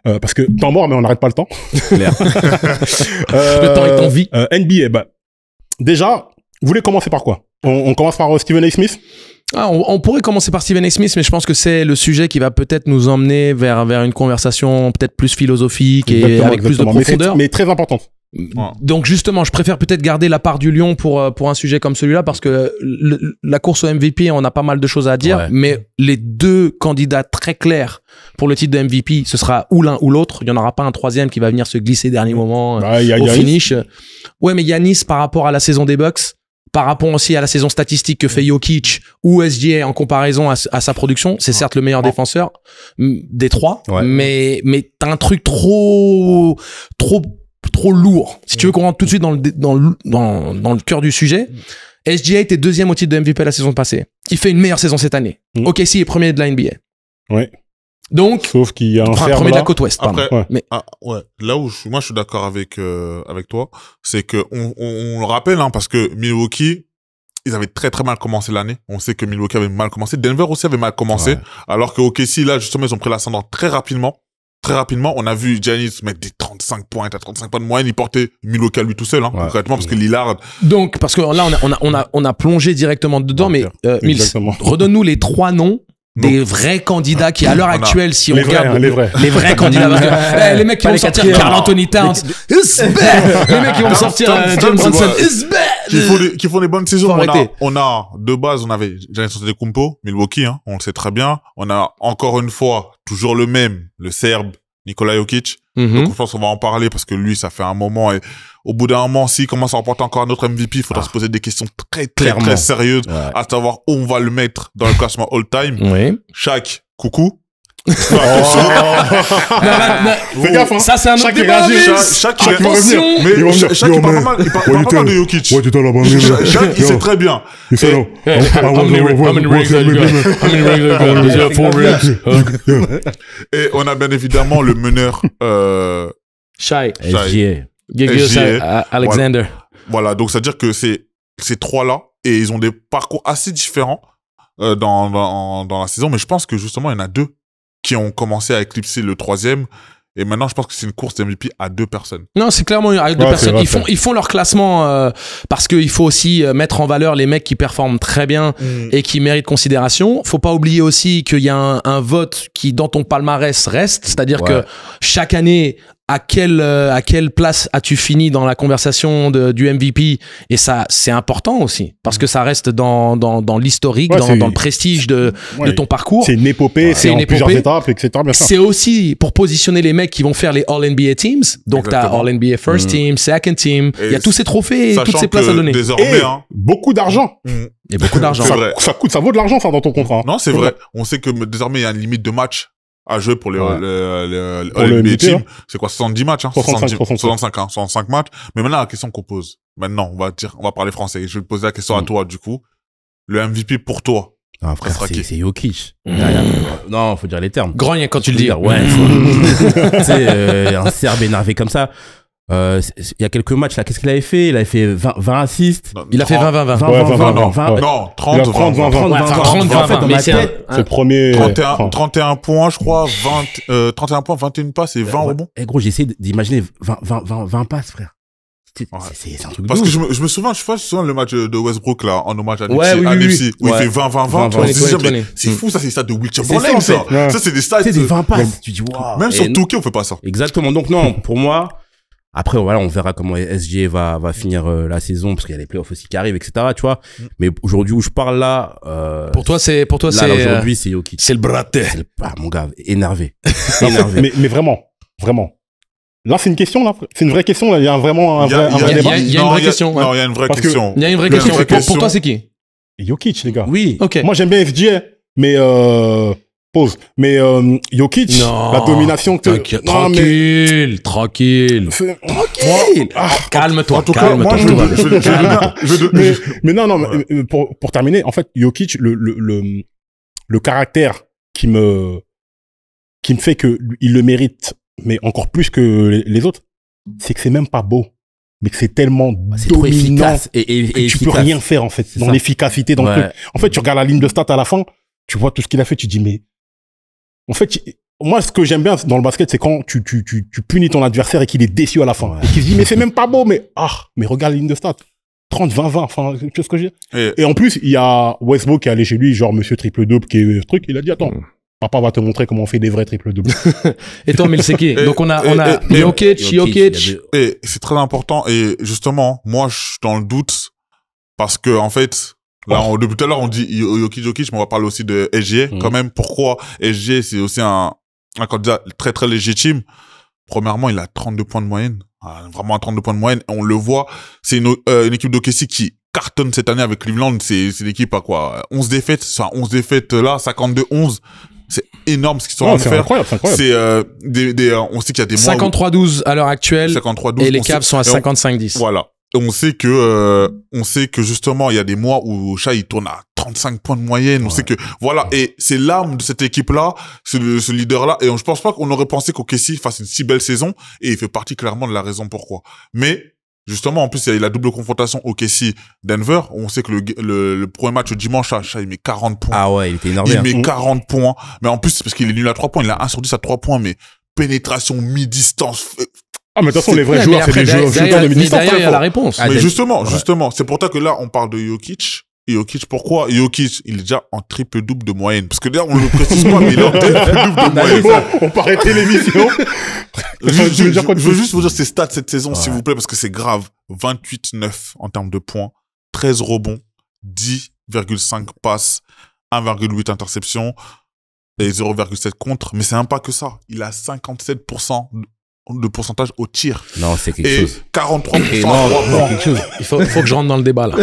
Parce que temps mort, mais on n'arrête pas le temps. Clair. Le temps est en vie. NBA, déjà, vous voulez commencer par quoi? On commence par Stephen A. Smith? On pourrait commencer par Stephen A. Smith, mais je pense que c'est le sujet qui va peut-être nous emmener vers une conversation peut-être plus philosophique et avec plus de profondeur. Mais très importante. Donc justement, je préfère peut-être garder la part du lion pour un sujet comme celui-là parce que la course au MVP, on a pas mal de choses à dire, mais les deux candidats très clairs pour le titre de MVP, ce sera ou l'un ou l'autre. Il y en aura pas un troisième qui va venir se glisser dernier moment au finish. Ouais, mais Giannis par rapport à la saison des Bucks, par rapport aussi à la saison statistique que fait Jokic ou SGA en comparaison à sa production, c'est certes le meilleur défenseur des trois, mais t'as un truc trop lourd. Si tu veux qu'on rentre tout de suite dans le cœur du sujet, SGA était deuxième au titre de MVP la saison passée. Il fait une meilleure saison cette année. OKC est premier de la NBA. Ouais. Donc, sauf qu'il y a un premier de la côte ouest. Après, là où moi je suis d'accord avec toi, c'est que on le rappelle, parce que Milwaukee, ils avaient très très mal commencé l'année. On sait que Milwaukee avait mal commencé. Denver aussi avait mal commencé. Alors que OKC, là, justement, ils ont pris l'ascendant très rapidement. Très rapidement, on a vu Giannis mettre des 35 points, 35 points de moyenne. Il portait Milwaukee à lui tout seul, concrètement, parce que Lillard. Donc, parce que là, on a plongé directement dedans, mais, Mills, redonne-nous les 3 noms des vrais candidats qui, à l'heure actuelle, si on regarde les vrais candidats, parce que, les mecs qui vont sortir Karl Anthony Towns, les mecs qui vont sortir Jalen Brunson, qui font des bonnes saisons. On a, de base, on avait Giannis Antetokounmpo, Milwaukee, on le sait très bien. On a encore une fois, toujours le Serbe, Nikola Jokic. Donc, je pense qu'on va en parler parce que lui, ça fait un moment et au bout d'un moment, s'il commence à remporter encore un autre MVP, il faudra se poser des questions très sérieuses, à savoir où on va le mettre dans le classement all-time. Shaq, coucou. Fais gaffe, ça c'est un autre débat. Shaq il parle pas mal de Jokic. Shaq il sait très bien. Et on a bien évidemment le meneur Shai SGA. Alexander. Voilà, donc c'est-à-dire que ces trois-là, et ils ont des parcours assez différents dans la saison, mais je pense que justement, il y en a 2 qui ont commencé à éclipser le 3e. Et maintenant, je pense que c'est une course d'MVP à 2 personnes. Non, c'est clairement avec 2 personnes. Ils font leur classement parce qu'il faut aussi mettre en valeur les mecs qui performent très bien et qui méritent considération. Faut pas oublier aussi qu'il y a un vote qui, dans ton palmarès, reste. C'est-à-dire que chaque année, à quelle place as-tu fini dans la conversation du MVP? Et ça, c'est important aussi parce que ça reste dans l'historique, dans le prestige de ton parcours. C'est une épopée, c'est en plusieurs étapes, etc. Bien sûr. C'est aussi pour positionner les mecs qui vont faire les All-NBA Teams. Donc, t'as All-NBA First Team, Second Team. Il y a tous ces trophées et toutes ces places à donner. Désormais, beaucoup d'argent. Et beaucoup d'argent. Ça vaut de l'argent, ça, dans ton contrat. Non, c'est vrai. On sait que désormais, il y a une limite de match à jouer pour les NBA Team. C'est quoi, 70 matchs, 65 matchs. Mais maintenant, la question qu'on pose. Maintenant, on va parler français. Je vais te poser la question à toi, du coup. Le MVP pour toi. Ah, frère, c'est Jokic. Non, faut dire les termes. Grogne quand tu le dis. Ouais. C'est un Serbe énervé comme ça. Il y a quelques matchs là, qu'est-ce qu'il avait fait? Il avait fait 20 assists. Il a fait 20-20-20. Non, 30-20. En fait, dans ma tête, c'est le premier. 31 points, je crois, 31 points, 21 passes et 20 rebonds. Eh gros, j'ai essayé d'imaginer 20 passes, frère. C'est un truc parce de que ouf. je me souviens, le match de Westbrook, là, en hommage à Nipsey, Nipsey, où il fait 20-20-20. C'est fou, ça, c'est ça de Will Chamberlain, ça. Ça, c'est des stats. C'est des 20 passes. Tu dis, waouh. Même sur Touquet, on fait pas ça. Exactement. Donc, non, pour moi, après, voilà, on verra comment SGA va finir la saison, parce qu'il y a les playoffs aussi qui arrivent, etc., tu vois. Mais aujourd'hui où je parle là, pour toi, aujourd'hui, c'est Jokic. C'est le braté. Ah, mon gars, énervé. Mais vraiment. Là, c'est une question, là. C'est une vraie question, là. Il y a vraiment un vrai débat. Il y a une vraie question. Non, il y a une vraie question. Il y a une vraie question. Pour toi, c'est qui? Jokic, les gars. Oui. Ok. Moi, j'aime bien SGA, mais pause. Mais Jokic, la domination que... Tranquille. Calme-toi. Mais non, pour terminer, en fait, Jokic, le caractère qui me fait que il le mérite, mais encore plus que les autres, c'est que c'est même pas beau, mais que c'est tellement dominant et tu peux rien faire, en fait, dans l'efficacité, dans le truc. En fait, tu regardes la ligne de stats à la fin, tu vois tout ce qu'il a fait, tu dis, mais en fait, moi, ce que j'aime bien dans le basket, c'est quand tu punis ton adversaire et qu'il est déçu à la fin. Et qu'il se dit, mais c'est même pas beau, mais regarde la ligne de stats. 30-20-20, enfin, tu vois ce que je veux dire. Et en plus, il y a Westbrook qui est allé chez lui, genre, monsieur triple-double, qui est ce truc, il a dit, attends, Papa va te montrer comment on fait des vrais triple-doubles. Et toi, Milseki. Donc, on a Jokic. Et c'est très important. Et justement, moi, je suis dans le doute parce que, en fait, là, depuis tout à l'heure, on dit Jokic, mais on va parler aussi de SGA. Quand même, pourquoi SGA, c'est aussi un candidat très, très légitime. Premièrement, il a 32 points de moyenne. Vraiment à 32 points de moyenne. On le voit. C'est une équipe d'OKC qui cartonne cette année avec Cleveland. C'est l'équipe à quoi? 11 défaites. Enfin, 11 défaites là, 52-11. C'est énorme ce qu'ils sont en train de faire. C'est incroyable. On sait qu'il y a des mois 53-12 à l'heure actuelle. 53-12. Et les Cavs sont à 55-10. Voilà. Et on sait que justement, il y a des mois où Shai, il tourne à 35 points de moyenne. On sait que, voilà. Et c'est l'âme de cette équipe-là, ce leader-là. Et je pense pas qu'on aurait pensé qu'OKC fasse une si belle saison. Et il fait partie clairement de la raison pourquoi. Mais, justement, en plus, il y a la double confrontation OKC-Denver. On sait que le premier match dimanche, Shai, il met 40 points. Ah ouais, il était énervé. Il met 40 points. Mais en plus, c'est parce qu'il est nul à 3 points. Il a 1 sur 10 à 3 points. Mais pénétration, mi-distance. Ah, mais de toute façon, les vrais joueurs, c'est des joueurs de mi-distance. Il y a la réponse. Mais justement, c'est pour ça que là, on parle de Jokic. Et Jokic, pourquoi? Jokic, il est déjà en triple-double de moyenne. Parce que d'ailleurs, on ne le précise pas, mais il est en triple-double de moyenne. Bon, on peut arrêter l'émission. Je veux juste vous dire ces stats cette saison, s'il vous plaît, parce que c'est grave. 28-9 en termes de points, 13 rebonds, 10,5 passes, 1,8 interceptions et 0,7 contre. Mais c'est même pas que ça. Il a 57% de pourcentage au tir. Non, c'est quelque chose. 43% quelque chose. Il faut que je rentre dans le débat, là.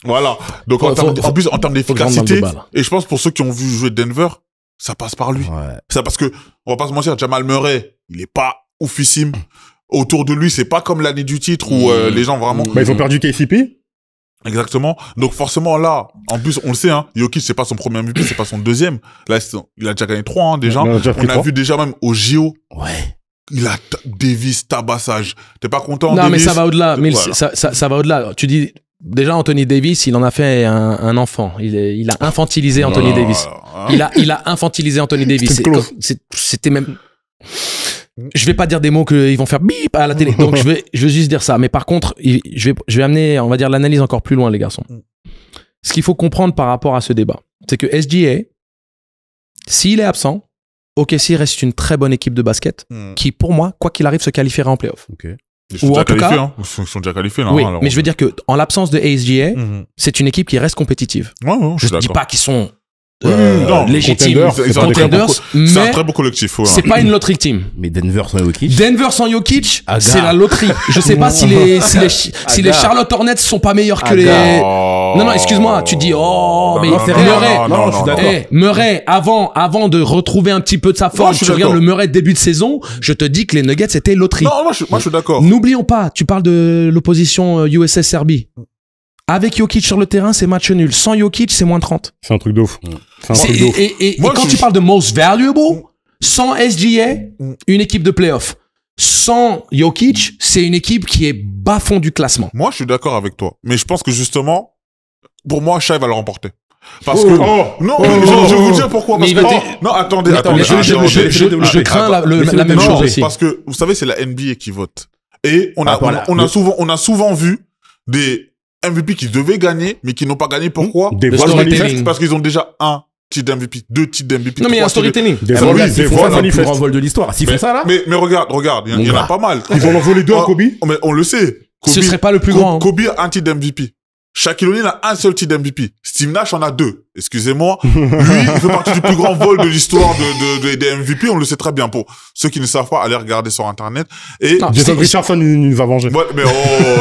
Voilà. Donc, en termes d'efficacité, et je pense pour ceux qui ont vu jouer Denver, ça passe par lui. Ouais. Ça parce que, on va pas se mentir, Jamal Murray, il est pas oufissime. Autour de lui, c'est pas comme l'année du titre où les gens vraiment... Bah, ils ont perdu KCP. Exactement. Donc, forcément, là, en plus, on le sait, hein, Jokic, c'est pas son premier MVP, c'est pas son deuxième. Là, il a déjà gagné 3, hein, déjà. On a vu déjà même au JO. Ouais. Il a Davis, tabassage. T'es pas content, Non, Davis? mais ça va au-delà. Mais voilà. ça va au-delà. Tu dis, déjà, Anthony Davis, il en a fait un enfant. Il a infantilisé Anthony Davis. Il a infantilisé Anthony Davis. C'était même... Je vais pas dire des mots qu'ils vont faire bip à la télé. Donc, je vais juste dire ça. Mais par contre, je vais amener, on va dire, l'analyse encore plus loin, les garçons. Ce qu'il faut comprendre par rapport à ce débat, c'est que SGA, s'il est absent, OKC reste une très bonne équipe de basket qui, pour moi, quoi qu'il arrive, se qualifiera en playoff. Okay. Ils sont déjà qualifiés, hein. Ils sont déjà qualifiés, là. Oui, alors, mais je veux dire que en l'absence de SGA, c'est une équipe qui reste compétitive. Ouais, je ne dis pas qu'ils sont non, légitimes contenders, mais c'est un très beau collectif. Ouais. C'est pas une lottery team. Mais Denver sans Jokic. C'est la loterie. Je sais pas si les Charlotte Hornets sont pas meilleurs que les... Non, excuse-moi, tu dis, mais Murray. Non, je suis d'accord. Murray, avant de retrouver un petit peu de sa forme, tu regardes le Murray début de saison, je te dis que les Nuggets c'était loterie. Non, moi je suis d'accord. N'oublions pas, tu parles de l'opposition USS Serbie. Avec Jokic sur le terrain, c'est match nul. Sans Jokic, c'est moins 30. C'est un truc de ouf. Et quand tu parles de most valuable, sans SGA, une équipe de playoff. Sans Jokic, c'est une équipe qui est bas fond du classement. Moi, je suis d'accord avec toi. Mais je pense que justement, pour moi, Shai va le remporter. Parce que... je vais vous dire pourquoi. Parce que... Non, attendez. Je crains la même chose aussi. Parce que, vous savez, c'est la NBA qui vote. Et on a souvent vu des MVP qui devaient gagner, mais qui n'ont pas gagné. Pourquoi? Parce qu'ils ont déjà un titre d'MVP, 2 titres d'MVP. Non, mais il y a un storytelling. Des vols manifestes. Vol de l'histoire. S'ils font ça, là. Mais regarde, il y en a pas mal. Ils vont en voler 2 à Kobe. Mais on le sait. Ce serait pas le plus grand. Kobe a un titre d'MVP. Shaquille O'Neal a un seul titre d'MVP. Steve Nash en a 2. Excusez-moi. Lui, il fait partie du plus grand vol de l'histoire des MVP. On le sait très bien. Pour ceux qui ne savent pas, allez regarder sur Internet. Et Jason Richardson nous a vengé. Ouais, mais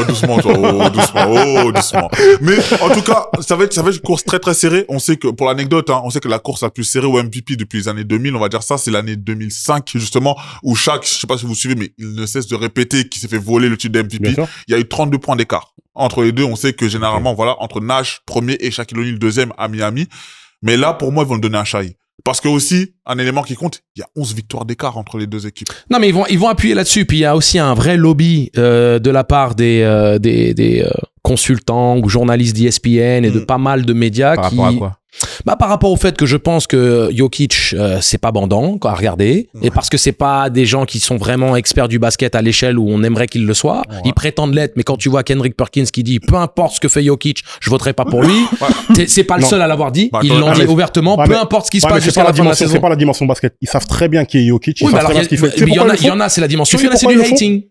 doucement, toi. Doucement. Mais en tout cas, ça va être une course très très serrée. On sait que, pour l'anecdote, on sait que la course la plus serrée au MVP depuis les années 2000, on va dire ça, c'est l'année 2005 justement, où Shaq, je sais pas si vous suivez, mais il ne cesse de répéter qu'il s'est fait voler le titre d'MVP. Il y a eu 32 points d'écart entre les deux. On sait que généralement, voilà, entre Nash premier et Shaquille O'Neal deuxième à Miami. Mais là, pour moi, ils vont le donner à Shai. Parce que aussi, un élément qui compte, il y a 11 victoires d'écart entre les deux équipes. Non, mais ils vont appuyer là-dessus. Puis il y a aussi un vrai lobby de la part des consultants ou journalistes d'ESPN et de pas mal de médias par rapport à quoi? Bah, par rapport au fait que je pense que Jokic, c'est pas bandant à regarder, et parce que c'est pas des gens qui sont vraiment experts du basket à l'échelle où on aimerait qu'ils le soient. Ouais. Ils prétendent l'être, mais quand tu vois Kendrick Perkins qui dit peu importe ce que fait Jokic, je voterai pas pour lui, c'est pas le seul à l'avoir dit. Ils l'ont dit ouvertement, peu importe ce qui se passe jusqu'à la fin de la saison. C'est pas la dimension basket. Ils savent très bien qui est Jokic. Ils savent très bien ce qu'il fait. Il y en a, c'est la dimension. Il y en a, c'est du hating.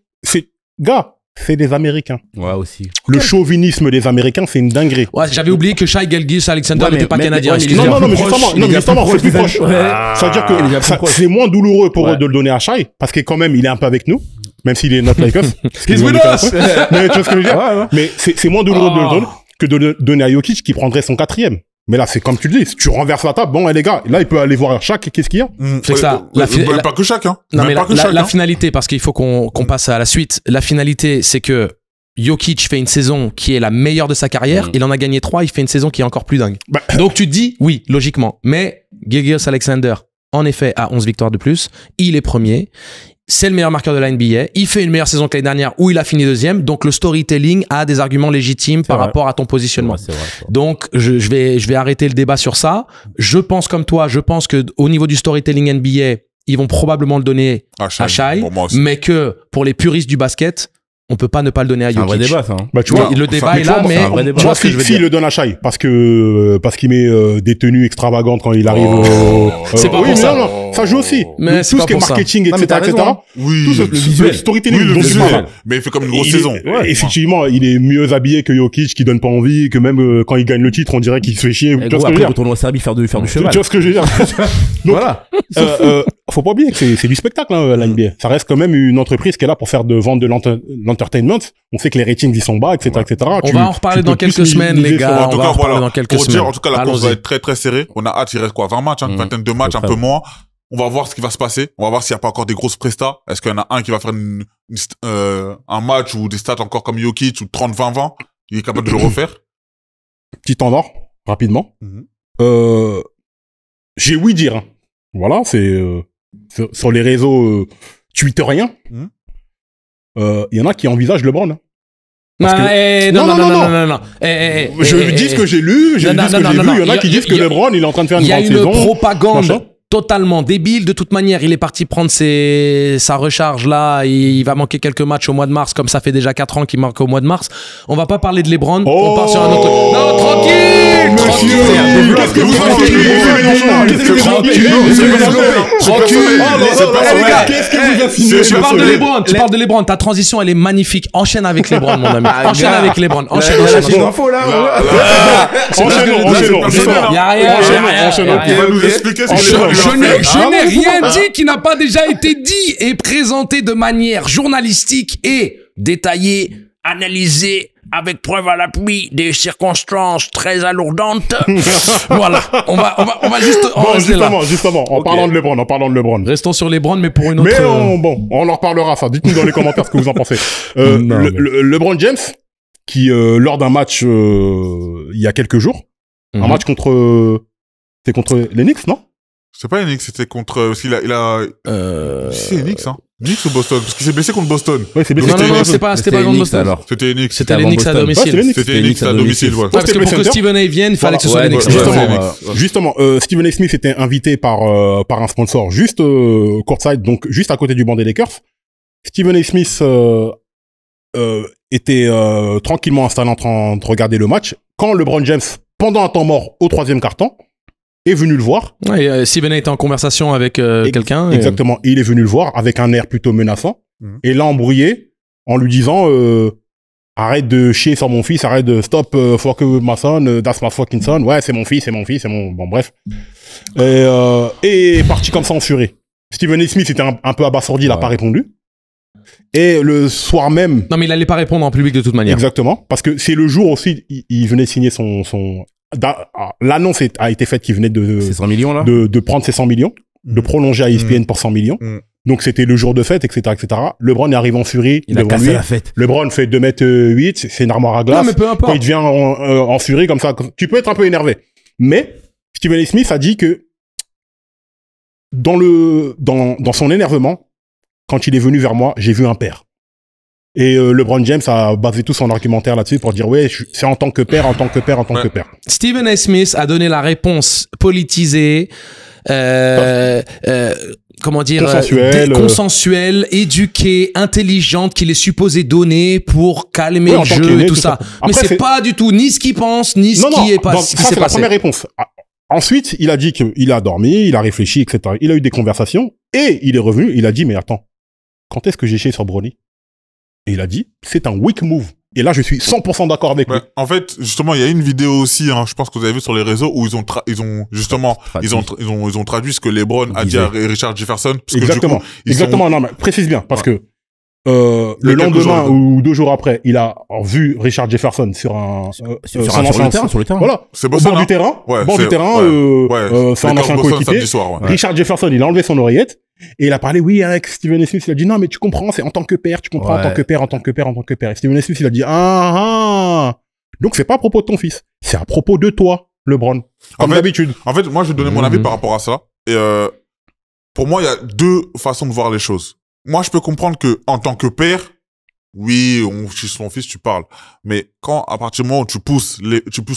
C'est des Américains. Ouais, aussi. Le chauvinisme des Américains, c'est une dinguerie. Ouais, j'avais oublié que Shai Gilgeous-Alexander n'était pas canadien. Non, mais justement, c'est plus proche. Ça veut dire que c'est moins douloureux pour eux de le donner à Shai, parce que quand même, il est un peu avec nous, même s'il est notre Lakers. He's with us! Mais tu vois ce que je veux dire? Mais c'est moins douloureux de le donner que de le donner à Jokic qui prendrait son 4e. Mais là, c'est comme tu le dis, si tu renverses la table, bon, les gars, là, il peut aller voir Shaq, qu'est-ce qu'il y a? C'est ça. Pas que Shaq, hein. Non, mais la finalité, parce qu'il faut qu'on passe à la suite. La finalité, c'est que Jokic fait une saison qui est la meilleure de sa carrière. Il en a gagné 3, il fait une saison qui est encore plus dingue. Donc tu te dis, oui, logiquement. Mais Gilgeous-Alexander, en effet, a 11 victoires de plus. Il est premier. C'est le meilleur marqueur de la NBA. Il fait une meilleure saison que l'année dernière où il a fini 2e. Donc, le storytelling a des arguments légitimes par rapport à ton positionnement. C'est vrai. Donc, je vais arrêter le débat sur ça. Je pense comme toi, je pense que au niveau du storytelling NBA, ils vont probablement le donner à Shai, mais que pour les puristes du basket, on peut pas ne pas le donner à Jokic. C'est un vrai débat, ça. Bah, tu vois, le débat est là, mais tu vois s'il le donne à Shai, parce qu'il met des tenues extravagantes quand il arrive. C'est pas pour ça. Non, ça joue aussi. Mais tout ce qui est marketing, etc. Oui, le storytelling. Oui, le visuel. Mais il fait comme une grosse saison. Effectivement, il est mieux habillé que Jokic, qui donne pas envie, que même quand il gagne le titre, on dirait qu'il se fait chier. Tu vois ce que je veux dire? Retourne au Serbie faire du cheval. Tu vois ce que je veux dire? Voilà. Faut pas oublier que c'est du spectacle, hein, la NBA. Ça reste quand même une entreprise qui est là pour faire vendre de l'entertainment. On sait que les ratings ils sont bas, etc., etc. On va en reparler dans quelques semaines, les gars. En tout cas, voilà. Pour dire, en tout cas, la course va être très, très serrée. On a hâte, il reste quoi? 20 matchs, une vingtaine de matchs, un peu moins. On va voir ce qui va se passer. On va voir s'il n'y a pas encore des grosses prestats. Est-ce qu'il y en a un qui va faire un match ou des stats encore comme Jokic ou 30-20-20? Il est capable de le refaire? Petit temps d'or, rapidement. J'ai ouï dire, hein. Voilà, c'est sur les réseaux twitteriens. Il y en a qui envisagent LeBron. Hein. Non. Je dis ce que j'ai lu, je dis ce que j'ai vu. Il y en a qui disent que LeBron, il est en train de faire une grande saison. Il y a une propagande totalement débile. De toute manière, il est parti prendre sa recharge là. Il va manquer quelques matchs au mois de mars, comme ça fait déjà 4 ans qu'il manque au mois de mars. On va pas parler de LeBron. On part sur un autre. Non, tranquille, tranquille. Qu'est-ce que vous tranquille. Tu parles de LeBron. Tu parles de LeBron. Ta transition, elle est magnifique. Enchaîne avec LeBron, mon ami. Enchaîne avec LeBron. Enchaîne. Il y a rien. Il va nous expliquer ce que je n'ai rien dit qui n'a pas déjà été dit et présenté de manière journalistique et détaillée, analysée avec preuve à l'appui des circonstances très alourdantes. Voilà. On va juste rester là. Justement, en parlant de LeBron. Restons sur LeBron, mais pour une autre... Mais on en reparlera, ça. Dites-nous dans les commentaires ce que vous en pensez. LeBron James, qui, lors d'un match, il y a quelques jours, un match contre les Knicks, non? C'est pas Knicks, c'était contre, parce qu'il a, c'est Knicks, hein. Knicks ou Boston? Parce qu'il s'est blessé contre Boston. Ouais, c'est blessé. Non, c'était pas contre Boston. Alors. C'était Knicks. C'était les Knicks à domicile. C'était Knicks à domicile, voilà. Parce que pour que Stephen A. vienne, il fallait que ce soit les Knicks. Justement, Stephen A. Smith était invité par un sponsor juste, courtside, donc juste à côté du banc des Lakers. Stephen A. Smith, était, tranquillement installé en train de regarder le match. Quand LeBron James, pendant un temps mort au 3e quart-temps, est venu le voir. Ouais, Stephen était en conversation avec quelqu'un. Exactement. Et il est venu le voir avec un air plutôt menaçant. Et l'a embrouillé en lui disant arrête de chier sur mon fils, arrête de stop fuck my son, that's my fucking son. Ouais, c'est mon fils. Bon, bref. Et est parti comme ça en furie. Stephen A. Smith était un peu abasourdi, il n'a pas répondu. Et le soir même... Non, mais il allait pas répondre en public de toute manière. Exactement. Parce que c'est le jour aussi, il venait signer son l'annonce a été faite qu'il venait ces 100 millions, là? de prendre ses 100 millions, de prolonger à ESPN pour 100 millions. Donc c'était le jour de fête, etc., etc. LeBron est arrivé en furie. Il a cassé la fête. LeBron fait 2m8, c'est une armoire à glace. Non, mais peu importe. Quand il devient en furie comme ça, tu peux être un peu énervé. Mais Stephen A. Smith a dit que dans son énervement, quand il est venu vers moi, j'ai vu un père. Et LeBron James a basé tout son argumentaire là-dessus pour dire ouais, c'est en tant que père, en tant que père, en tant que père. Stephen A. Smith a donné la réponse politisée, comment dire, consensuelle, éduquée, intelligente qu'il est supposé donner pour calmer le jeu et tout ça. Mais c'est pas du tout ni ce qu'il pense, ni ce qui est passé. Ça, c'est la première réponse. Ensuite, il a dit qu'il a dormi, il a réfléchi, etc. Il a eu des conversations et il est revenu, il a dit mais attends, quand est-ce que j'ai chié sur Bronny? Et il a dit, c'est un weak move. Et là, je suis 100% d'accord avec lui. En fait, justement, il y a une vidéo aussi, hein, je pense que vous avez vu sur les réseaux, où ils ont traduit ce que LeBron a dit à Richard Jefferson. Parce exactement. Que, du coup, exactement. Non, mais précise bien, parce que, le lendemain ou 2 jours après, il a vu Richard Jefferson sur le terrain. Voilà. C'est Boston, au bord du terrain. Ouais, c'est un ancien coéquipier. Richard Jefferson, il a enlevé son oreillette. Et il a parlé, oui, avec Stephen Smith, il a dit, non, mais tu comprends, c'est en tant que père, tu comprends, en tant que père, en tant que père, en tant que père. Et Stephen Smith, il a dit, donc c'est pas à propos de ton fils, c'est à propos de toi, LeBron. Comme d'habitude. En fait, moi, je vais donner mon avis par rapport à ça. Et, pour moi, il y a 2 façons de voir les choses. Moi, je peux comprendre que, en tant que père, oui, on chie son fils, tu parles. Mais quand, à partir du moment où tu pousses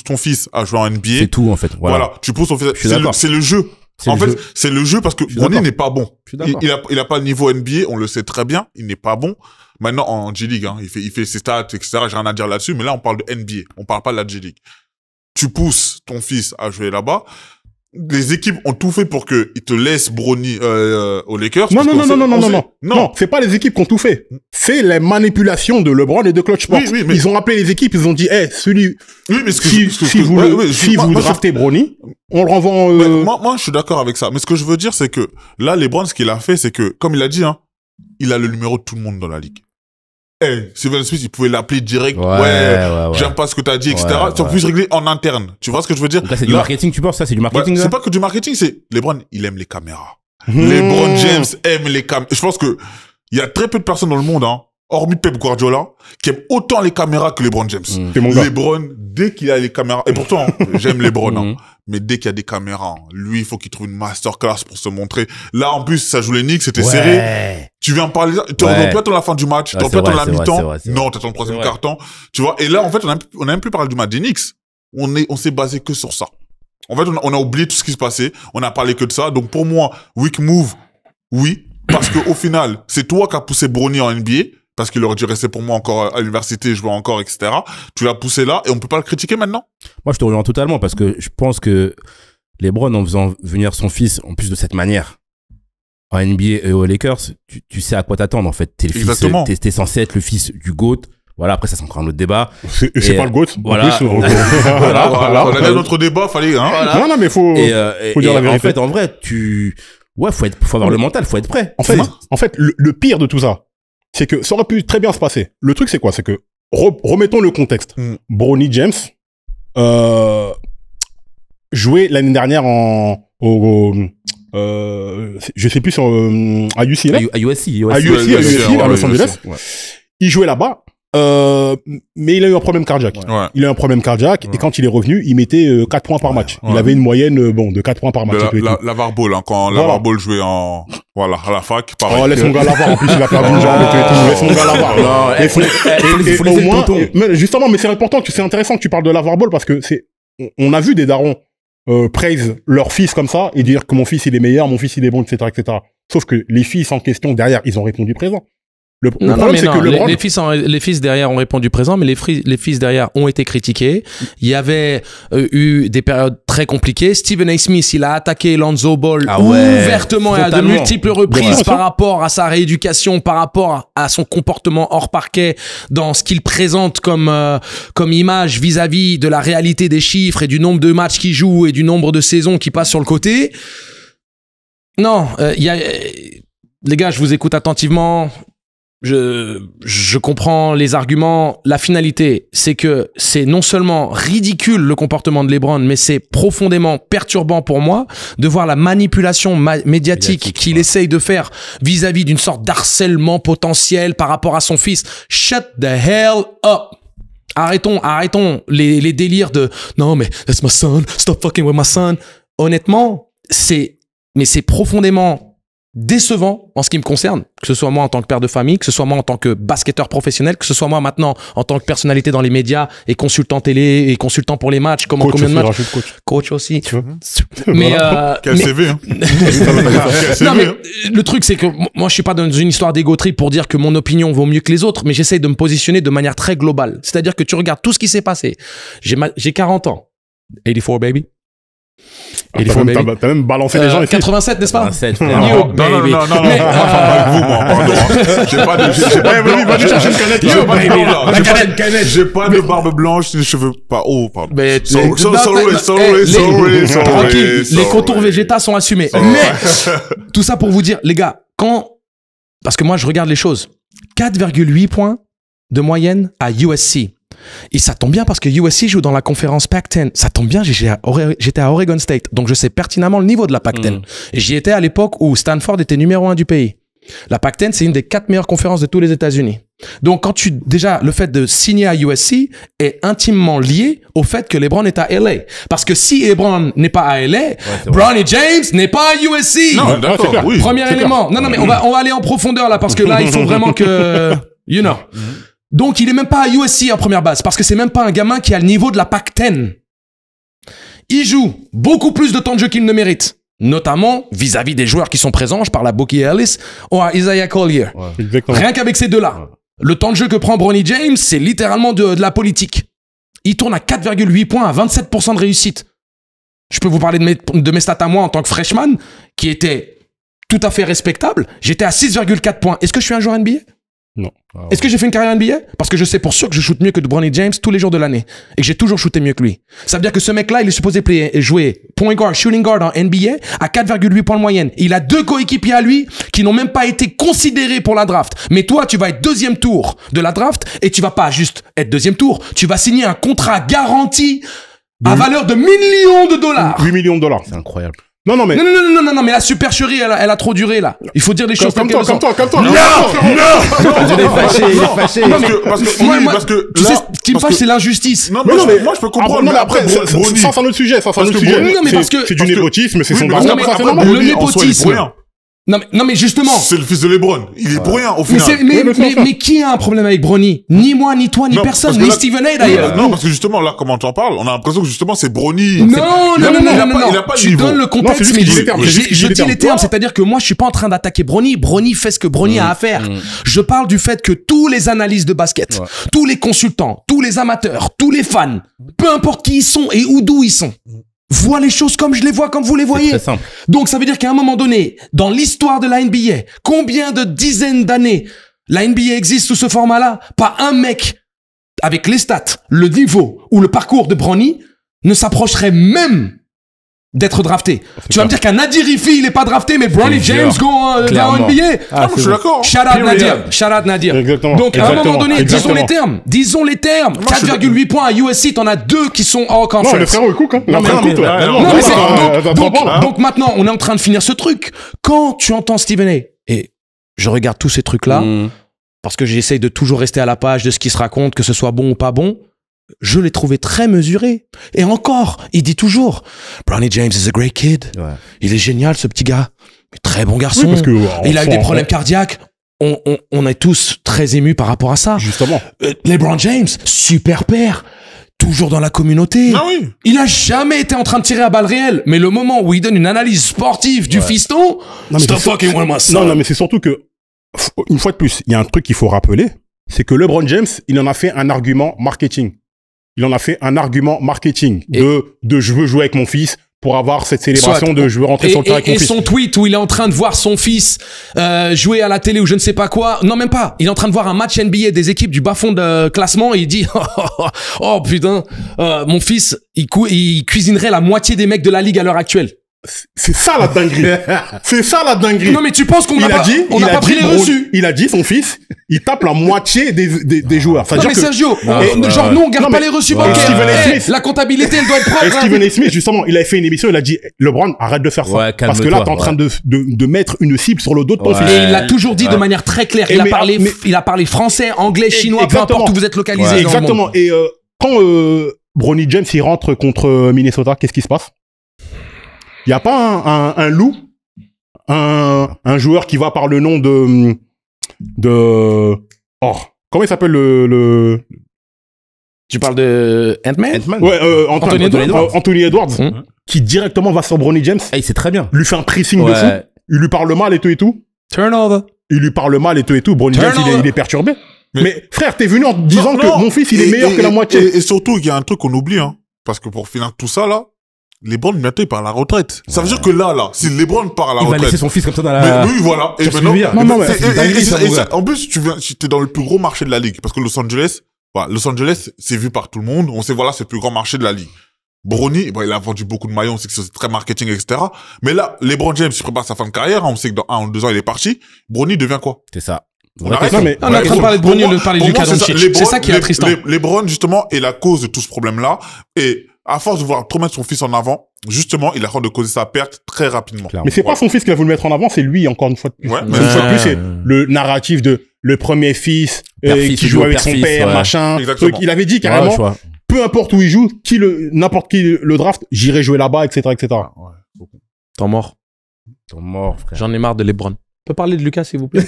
ton fils à jouer en NBA. C'est tout, en fait. Voilà. Tu pousses ton fils. C'est le jeu. En fait, c'est le jeu parce que Bronny n'est pas bon. Il a pas le niveau NBA, on le sait très bien. Il n'est pas bon. Maintenant, en G-League, hein, il fait ses stats, etc. J'ai rien à dire là-dessus. Mais là, on parle de NBA. On parle pas de la G-League. Tu pousses ton fils à jouer là-bas. Les équipes ont tout fait pour que ils te laissent Bronny, aux Lakers. Non, c'est pas les équipes qui ont tout fait. C'est les manipulations de LeBron et de Clutch Sports. Oui, mais... Ils ont appelé les équipes, ils ont dit, si vous draftez Bronny, on le renvoie moi, je suis d'accord avec ça. Mais ce que je veux dire, c'est que là, LeBron, ce qu'il a fait, c'est que, comme il a dit, hein, il a le numéro de tout le monde dans la ligue. Stephen Smith, il pouvait l'appeler direct. J'aime pas ce que t'as dit, etc. Ça peut se régler en interne. Tu vois ce que je veux dire? Donc là, c'est du marketing, tu penses? Ça, c'est du marketing, c'est pas que du marketing, c'est LeBron, il aime les caméras. LeBron James aime les caméras. Je pense que il y a très peu de personnes dans le monde, hein, hormis Pep Guardiola, qui aiment autant les caméras que LeBron James. LeBron, dès qu'il a les caméras, et pourtant, j'aime LeBron, hein, mais dès qu'il y a des caméras, lui, il faut qu'il trouve une masterclass pour se montrer. Là, en plus, ça joue les Knicks, c'était serré. Tu viens parler, tu aurais pu attendre la fin du match, tu aurais pu attendre la mi-temps. Non, t'attends le 3e quart-temps. Tu vois, et là, en fait, on a même plus parlé du match des Knicks. On s'est basé que sur ça. En fait, on a oublié tout ce qui se passait. On a parlé que de ça. Donc, pour moi, weak move, oui. Parce que, au final, c'est toi qui as poussé Bronny en NBA. Parce qu'il aurait dû rester pour moi encore à l'université, jouer encore, etc. Tu l'as poussé là et on peut pas le critiquer maintenant? Moi, je te rejoins totalement parce que je pense que LeBron, en faisant venir son fils, en plus de cette manière, en NBA et aux Lakers, tu sais à quoi t'attendre, en fait. T'es censé être le fils du GOAT. Voilà, après, ça, c'est encore un autre débat. C'est pas le GOAT. Voilà. Voilà. On avait un autre débat, fallait, hein. Voilà. Non, mais faut dire la vérité. En fait, en vrai, faut avoir le mental, faut être prêt. En fait, le pire de tout ça, c'est que ça aurait pu très bien se passer. Le truc, c'est quoi? C'est que, remettons le contexte. Bronny James, jouait l'année dernière je sais plus à UCLA. À USC, à Los Angeles. Il jouait là-bas. Mais il a eu un problème cardiaque. Il a eu un problème cardiaque et quand il est revenu, il mettait 4 points par match. Il avait une moyenne de 4 points par match. Lavar Ball, hein, quand Lavar Ball jouait à la fac, pareil. Oh, laisse mon gars Lavar, en plus il a perdu une jambe et tout. Laisse mon gars Lavar. Au moins, justement, mais c'est important, c'est intéressant que tu parles de Lavar Ball parce que on a vu des darons praise leur fils comme ça et dire que mon fils il est meilleur, mon fils il est bon, etc., etc. Sauf que les fils en question derrière, ils ont répondu présent. Le problème, c'est que les fils derrière ont répondu présent, mais les fils derrière ont été critiqués. Il y avait eu des périodes très compliquées. Stephen A. Smith, il a attaqué Lonzo Ball ouvertement et à de multiples reprises par rapport à sa rééducation, par rapport à son comportement hors parquet, dans ce qu'il présente comme image vis-à-vis de la réalité des chiffres et du nombre de matchs qu'il joue et du nombre de saisons qui passent sur le côté. Non, les gars, je vous écoute attentivement. Je comprends les arguments. La finalité, c'est que c'est non seulement ridicule le comportement de LeBron, mais c'est profondément perturbant pour moi de voir la manipulation médiatique qu'il essaye de faire vis-à-vis d'une sorte d'harcèlement potentiel par rapport à son fils. Shut the hell up! Arrêtons les délires de non, mais that's my son, stop fucking with my son. Honnêtement, c'est profondément décevant en ce qui me concerne, que ce soit moi en tant que père de famille, que ce soit moi en tant que basketteur professionnel, que ce soit moi maintenant en tant que personnalité dans les médias et consultant télé et consultant pour les matchs, combien de matchs, coach aussi. Mais quel CV, hein. Non, mais le truc c'est que moi je suis pas dans une histoire d'ego trip pour dire que mon opinion vaut mieux que les autres, mais j'essaye de me positionner de manière très globale. C'est-à-dire que tu regardes tout ce qui s'est passé. J'ai 40 ans. 84 baby. T'as même balancé les gens ici. 87, n'est-ce pas? 87, Yo, Non, baby. mais... avec vous, moi, pardon. J'ai pas de... Va chercher une canette. Yo, baby, La canette. J'ai pas de barbe blanche, ni de cheveux pas hauts, pardon. Mais Sorry. Tranquille, les contours végétaux sont assumés. Mais, tout ça pour vous dire, les gars, parce que moi, je regarde les choses. 4,8 points de moyenne à USC. Et ça tombe bien parce que USC joue dans la conférence Pac-10. Ça tombe bien, j'étais à Oregon State. Donc, je sais pertinemment le niveau de la Pac-10. Et j'y étais à l'époque où Stanford était numéro 1 du pays. La Pac-10, c'est une des 4 meilleures conférences de tous les États-Unis. Donc, déjà, le fait de signer à USC est intimement lié au fait que LeBron est à LA. Parce que si LeBron n'est pas à LA, Bronny James n'est pas à USC. Non, d'accord, oui. Premier élément. Non, mais on va aller en profondeur là parce que là, il faut vraiment que, you know. Donc, il est même pas à USC en première base parce que c'est même pas un gamin qui a le niveau de la Pac-10. Il joue beaucoup plus de temps de jeu qu'il ne mérite. Notamment vis-à-vis des joueurs qui sont présents. Je parle à Bucky Ellis ou à Isaiah Collier. Ouais. Rien qu'avec ces deux-là. Le temps de jeu que prend Bronny James, c'est littéralement de la politique. Il tourne à 4,8 points à 27% de réussite. Je peux vous parler de mes stats à moi en tant que freshman, qui étaient tout à fait respectables. J'étais à 6,4 points. Est-ce que je suis un joueur NBA? Non. Est-ce que j'ai fait une carrière NBA? Parce que je sais pour sûr que je shoot mieux que Bronny James tous les jours de l'année. Et que j'ai toujours shooté mieux que lui. Ça veut dire que ce mec-là, il est supposé jouer point guard, shooting guard en NBA à 4,8 points de moyenne. Et il a 2 coéquipiers à lui qui n'ont même pas été considérés pour la draft. Mais toi, tu vas être deuxième tour de la draft et tu vas pas juste être deuxième tour. Tu vas signer un contrat garanti à valeur de millions de dollars. 8 millions de dollars. C'est incroyable. Non, mais... Non, mais la supercherie, elle a trop duré, là. Il faut dire les choses comme toi. Non! Il est fâché. Parce que tu sais, ce qui me fâche, c'est l'injustice. Non, mais moi, je peux comprendre. Non, mais après, ça, c'est un autre sujet. Non, mais parce que... C'est du népotisme, c'est son drame. Le népotisme. Non, mais justement. C'est le fils de LeBron. Il est pour rien, au final. Mais qui a un problème avec Bronny? Ni moi, ni toi, ni personne, ni Stephen A d'ailleurs. Non, parce que justement, là, comment tu en parles, on a l'impression que justement, c'est Bronny. Non. Tu donnes le contexte, mais je dis les termes. Ouais. C'est-à-dire que moi, je suis pas en train d'attaquer Bronny. Bronny fait ce que Bronny a à faire. Je parle du fait que tous les analystes de basket, tous les consultants, tous les amateurs, tous les fans, peu importe qui ils sont et d'où ils sont, voient les choses comme je les vois, comme vous les voyez. C'est très simple. Donc, ça veut dire qu'à un moment donné, dans l'histoire de la NBA, combien de dizaines d'années la NBA existe sous ce format-là? Pas un mec avec les stats, le niveau ou le parcours de Bronny ne s'approcherait même d'être drafté. Tu vas me dire qu'un Nadir Rifi, il est pas drafté, mais Bronny James go en NBA. Je suis d'accord. Shout out Nadir. Exactement. Donc, à un moment donné, disons les termes. 4,8 points à USC, t'en as 2 qui sont hors conference. Non, le frérot, il cook, hein. Donc maintenant, on est en train de finir ce truc. Quand tu entends Stephen A, et je regarde tous ces trucs-là, parce que j'essaye de toujours rester à la page de ce qui se raconte, que ce soit bon ou pas bon, je l'ai trouvé très mesuré. Et encore, il dit toujours, Bronny James is a great kid. Ouais. Il est génial, ce petit gars. Très bon garçon. Oui, parce que, il a eu des problèmes cardiaques. On est tous très émus par rapport à ça. Justement. LeBron James, super père. Toujours dans la communauté. Ah oui. Il a jamais été en train de tirer à balles réelles. Mais le moment où il donne une analyse sportive du fiston, stop fucking with my son. Non, mais c'est surtout que, une fois de plus, il y a un truc qu'il faut rappeler. C'est que LeBron James, il en a fait un argument marketing. Il en a fait un argument marketing de je veux jouer avec mon fils pour avoir cette célébration de je veux rentrer sur le terrain avec mon fils. Et son tweet où il est en train de voir son fils jouer à la télé ou je ne sais pas quoi. Non, même pas. Il est en train de voir un match NBA des équipes du bas-fond de classement et il dit oh putain, mon fils, il cuisinerait la moitié des mecs de la ligue à l'heure actuelle. C'est ça la dinguerie. C'est ça la dinguerie. Non mais tu penses qu'on n'a pas pris les reçus. Il a dit son fils, il tape la moitié des joueurs. Non mais Sergio, genre nous on garde pas les reçus bancaires. La comptabilité elle doit être propre. Et Stephen A. Smith justement, il avait fait une émission, il a dit LeBron arrête de faire ça parce que là t'es en train de mettre une cible sur le dos de ton fils. Et il l'a toujours dit de manière très claire. Il a parlé français, anglais, chinois, peu importe où vous êtes localisé. Exactement. Et quand Bronny James il rentre contre Minnesota, qu'est-ce qui se passe? Il y a pas un loup un joueur qui va par le nom oh, comment il s'appelle le... Tu parles de Ant-Man? Ouais, Anthony Edwards. Mmh. Qui directement va sur Bronny James. Il sait très bien. Lui fait un pressing de fou. Il lui parle mal et tout. Turnover. Il lui parle mal et tout. Bronny James, il est perturbé. Mais frère, t'es venu en disant que mon fils, il est meilleur que la moitié. Et surtout, il y a un truc qu'on oublie, hein. Parce que pour finir tout ça, là, LeBron, bientôt, il part à la retraite. Ça veut dire que là, si LeBron part à la retraite. Il va laisser son fils comme ça dans la... Mais oui, voilà. Et maintenant, en plus, t'es dans le plus gros marché de la ligue. Parce que Los Angeles, c'est vu par tout le monde. On sait, voilà, c'est le plus grand marché de la ligue. Bronny, il a vendu beaucoup de maillots, on sait que c'est très marketing, etc. Mais là, LeBron James, il prépare sa fin de carrière, hein, on sait que dans 1 ou 2 ans, il est parti. Bronny devient quoi? C'est ça. On a trop parlé de Bronny, on a parlé de Luka Doncic. C'est ça qui est attristant. LeBron, justement, est la cause de tout ce problème-là. Et à force de vouloir trop mettre son fils en avant, justement, il a l'air de causer sa perte très rapidement. Mais c'est pas son fils qui a voulu mettre en avant, c'est lui, encore une fois de plus. Ouais, une fois de plus, c'est le narratif de le premier fils, qui joue avec son père, machin. Exactement. Il avait dit carrément, peu importe où il joue, n'importe qui le draft, j'irai jouer là-bas, etc., etc. Temps mort, frère. J'en ai marre de LeBron. On peut parler de Lucas, s'il vous plaît?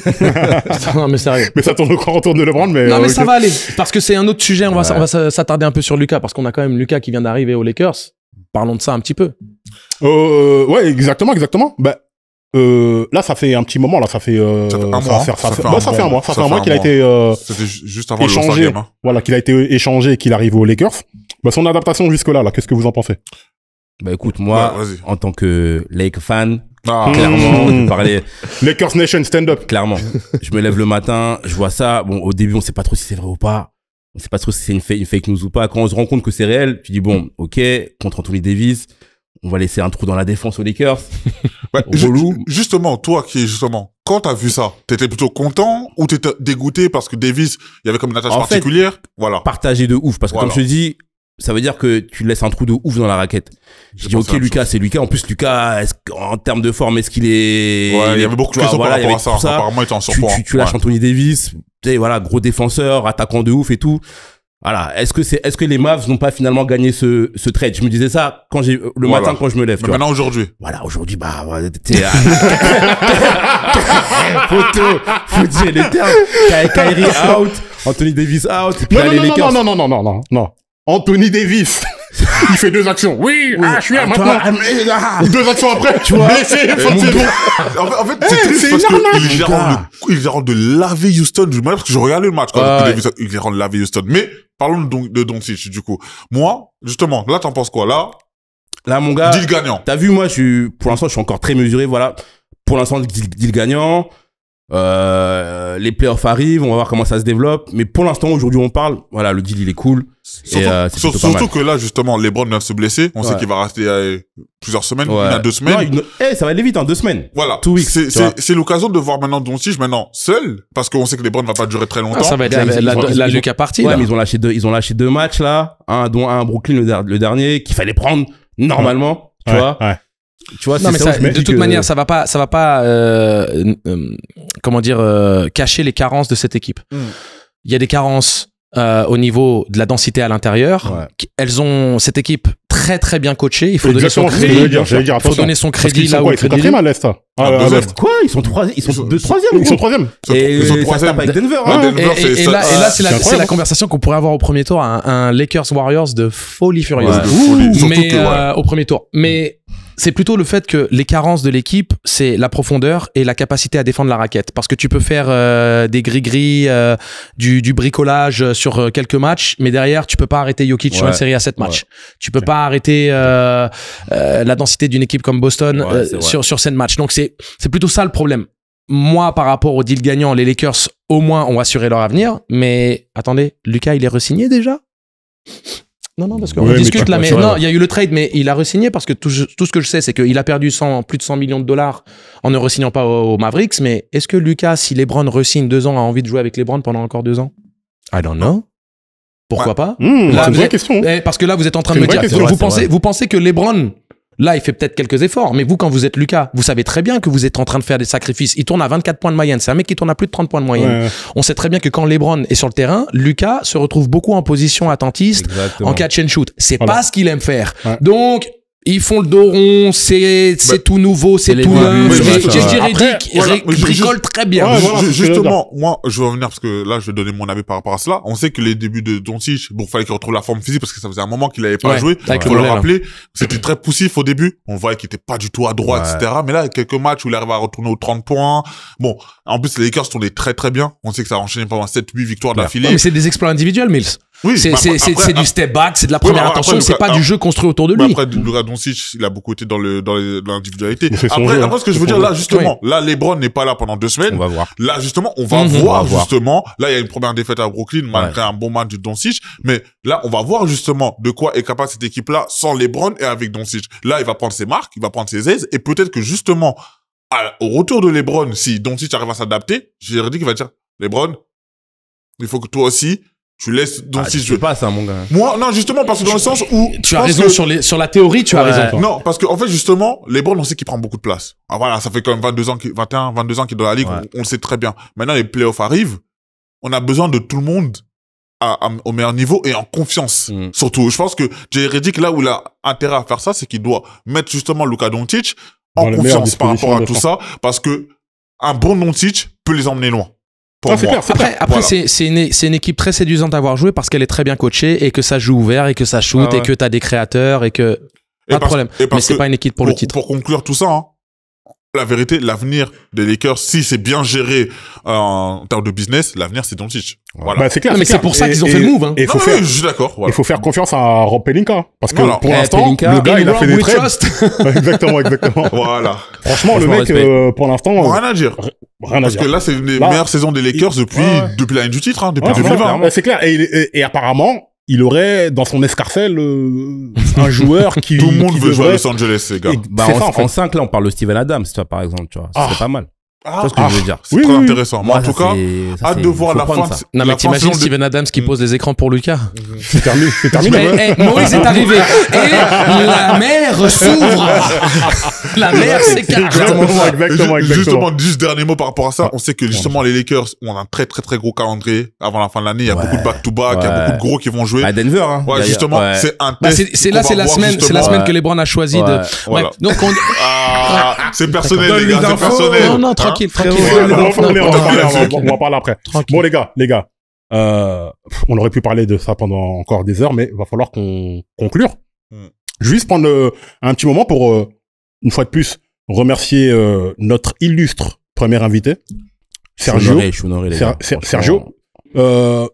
Non, mais sérieux. Mais ça tourne encore autour de LeBron, mais... Non, mais ça va aller. Parce que c'est un autre sujet. On va s'attarder un peu sur Lucas, parce qu'on a quand même Lucas qui vient d'arriver aux Lakers. Parlons de ça un petit peu. Ouais, exactement. Là, ça fait un petit moment, là, ça fait un mois. Ça fait un mois qu'il a été c'était juste avant échangé. Le game, hein. Voilà, qu'il a été échangé et qu'il arrive aux Lakers. Son adaptation jusque-là, qu'est-ce que vous en pensez? Écoute, moi, en tant que Lake fan, clairement, je parlais... Lakers Nation, stand up. Clairement. Je me lève le matin, je vois ça. Bon, au début, on sait pas trop si c'est vrai ou pas. On sait pas trop si c'est une fake news ou pas. Quand on se rend compte que c'est réel, tu dis, bon, ok, contre Anthony Davis, on va laisser un trou dans la défense aux Lakers. Justement, toi quand t'as vu ça, t'étais plutôt content ou t'étais dégoûté parce que Davis, il y avait comme une attache particulière? Voilà. Partagé de ouf. Parce que comme je te dis, ça veut dire que tu laisses un trou de ouf dans la raquette. Je dis, ok, Lucas, c'est Lucas. En plus, Lucas, en termes de forme, est-ce qu'il est... Ouais, il y avait beaucoup de questions par rapport à ça. Apparemment, il était en surpoids. Tu lâches Anthony Davis, tu sais, voilà, gros défenseur, attaquant de ouf et tout. Voilà. Est-ce que les Mavs n'ont pas finalement gagné ce trade? Je me disais ça le matin quand je me lève. Mais maintenant, aujourd'hui. Voilà, aujourd'hui, t'es faut dire les termes. Kyrie out, Anthony Davis out. Non. Anthony Davis. Il fait 2 actions. Oui, je suis là maintenant. 2 actions après, tu vois. Blessé, en fait, c'est triste parce qu'il est rendu de laver Houston. Parce que je regardais le match quand il est rendu de laver Houston. Mais parlons de Doncic, du coup. Moi, justement, là, t'en penses quoi? Là, mon gars. Deal gagnant. T'as vu, moi, pour l'instant, je suis encore très mesuré, voilà. Pour l'instant, deal gagnant. Les playoffs arrivent, on va voir comment ça se développe. Mais pour l'instant, aujourd'hui, on parle. Voilà, le deal, il est cool. Surtout que là, justement, LeBron vient de se blesser. On sait qu'il va rester plusieurs semaines, 1 à 2 semaines. Non, ça va aller vite, 2 semaines. Voilà. 2 weeks. C'est l'occasion de voir maintenant Doncic seul, parce qu'on sait que LeBron ne va pas durer très longtemps. Ça va être la Lucas partie. Ouais, mais ils ont lâché 2 matchs là, dont un à Brooklyn le dernier qu'il fallait prendre normalement, tu vois. Ouais. Tu vois, non, mais de toute manière, ça va pas, comment dire, cacher les carences de cette équipe. Il y a des carences au niveau de la densité à l'intérieur. Cette équipe très très bien coachée. Il faut donner son crédit. Il faut donner son crédit là où ils sont quatrième à l'Est. Quoi? Ils sont 3e. Ils sont 3e. Et ça se tape avec Denver. Et là, c'est la conversation qu'on pourrait avoir au premier tour. Un Lakers Warriors de folie furieuse. Mais au premier tour. Mais c'est plutôt le fait que les carences de l'équipe, c'est la profondeur et la capacité à défendre la raquette. Parce que tu peux faire des gris-gris, du bricolage sur quelques matchs, mais derrière, tu peux pas arrêter Jokic sur une série à 7 matchs. Tu peux pas arrêter la densité d'une équipe comme Boston sur 7 matchs. Donc c'est plutôt ça le problème. Moi, par rapport au deal gagnant, les Lakers, au moins, ont assuré leur avenir. Mais attendez, Lucas, il est re-signé déjà? Non, parce qu'on discute là, mais non, il y a eu le trade, mais il a re-signé parce que tout ce que je sais, c'est qu'il a perdu plus de 100 millions de dollars en ne re-signant pas aux Mavericks. Mais est-ce que Lucas, si LeBron re-signe 2 ans, a envie de jouer avec LeBron pendant encore 2 ans? I don't know. Pourquoi pas? C'est une vraie question. Parce que là, vous êtes en train de me dire, vous pensez que LeBron, là, il fait peut-être quelques efforts, mais vous, quand vous êtes Lucas, vous savez très bien que vous êtes en train de faire des sacrifices. Il tourne à 24 points de moyenne. C'est un mec qui tourne à plus de 30 points de moyenne. Ouais. On sait très bien que quand LeBron est sur le terrain, Lucas se retrouve beaucoup en position attentiste, en catch and shoot. C'est pas ce qu'il aime faire. Ouais. Donc, Ils font le dos rond, c'est tout nouveau, c'est tout neuf. J.J. Redick bricole très bien. Ouais, voilà, justement, moi, je vais revenir parce que là, je vais donner mon avis par rapport à cela. On sait que les débuts de Doncic, bon, fallait qu'il retrouve la forme physique parce que ça faisait un moment qu'il avait pas joué. Faut le rappeler. C'était très poussif au début. On voyait qu'il était pas du tout à droite, etc. Mais là, il y a quelques matchs où il arrive à retourner aux 30 points. Bon, en plus, les Lakers tournaient très très bien. On sait que ça a enchaîné pendant 7-8 victoires d'affilée. Mais c'est des exploits individuels, Mills. Oui, c'est du step back, c'est de la première attention, c'est pas du jeu construit autour de lui. Après, Luka Doncic, il a beaucoup été dans l'individualité. Après, ce que je veux dire, là, justement, là, LeBron n'est pas là pendant 2 semaines. On va voir. Là, justement, on va voir, justement. Là, il y a une première défaite à Brooklyn, malgré un bon match de Doncic. Mais là, on va voir, justement, de quoi est capable cette équipe-là sans LeBron et avec Doncic. Là, il va prendre ses marques, il va prendre ses aises, et peut-être que, justement, au retour de LeBron, si Doncic arrive à s'adapter, j'ai dit qu'il va dire, LeBron, il faut que toi aussi, tu laisses Doncic jouer. Je pas ça, mon gars. Moi, non, justement, parce que dans le sens où... Tu as raison sur la théorie, tu as raison. Toi. Non, parce que, en fait, justement, LeBron, on sait qu'il prend beaucoup de place. Ah, voilà, ça fait quand même 22 ans qu'il est dans la ligue, on le sait très bien. Maintenant, les playoffs arrivent, on a besoin de tout le monde au meilleur niveau et en confiance. Surtout, je pense que J.J. Redick, là où il a intérêt à faire ça, c'est qu'il doit mettre justement Luka Doncic en confiance par rapport à tout ça, parce que un bon Doncic peut les emmener loin. Après, c'est une équipe très séduisante à avoir joué parce qu'elle est très bien coachée et que ça joue ouvert et que ça shoot et que t'as des créateurs et que pas de problème. Mais c'est pas une équipe pour le titre. Pour conclure tout ça, la vérité, l'avenir des Lakers, si c'est bien géré en termes de business, l'avenir c'est Doncic. Voilà. Bah, c'est clair. Non, mais c'est pour ça qu'ils ont fait le move. Hein. Je suis d'accord. Voilà. Il faut faire confiance à Rob Pelinka parce que pour l'instant, le gars il a fait des trades. Exactement. Voilà. Franchement, le mec, pour l'instant, rien à dire. Parce que là, c'est une des meilleures saisons des Lakers depuis la ligne du titre, depuis 2020. C'est clair. Et apparemment, il aurait dans son escarcelle un joueur qui tout le monde veut jouer à Los Angeles, les gars. En 5 là, on parle de Steven Adams, tu vois, par exemple, tu vois, c'est pas mal. Tu vois ce que je veux dire? C'est très intéressant. Moi, en tout cas, hâte de voir la fin. Non, mais t'imagines Steven Adams qui pose les écrans pour Lucas? C'est terminé. Moïse est arrivé. Et la mer s'ouvre. La mer s'écarte. Exactement. Justement, juste dernier mot par rapport à ça. On sait que justement, les Lakers ont un très, très, très gros calendrier avant la fin de l'année. Il y a beaucoup de back-to-back. Il y a beaucoup de gros qui vont jouer. À Denver, hein. Ouais, justement. C'est un test. C'est la semaine que LeBron a choisi de. Donc, c'est personnel, les gars. C'est personnel. Non, tranquille. On va parler après. Bon, les gars, on aurait pu parler de ça pendant encore des heures, mais il va falloir qu'on conclure. Juste prendre un petit moment pour, une fois de plus, remercier notre illustre premier invité, Sergio. Je suis honoré, les gars. Sergio.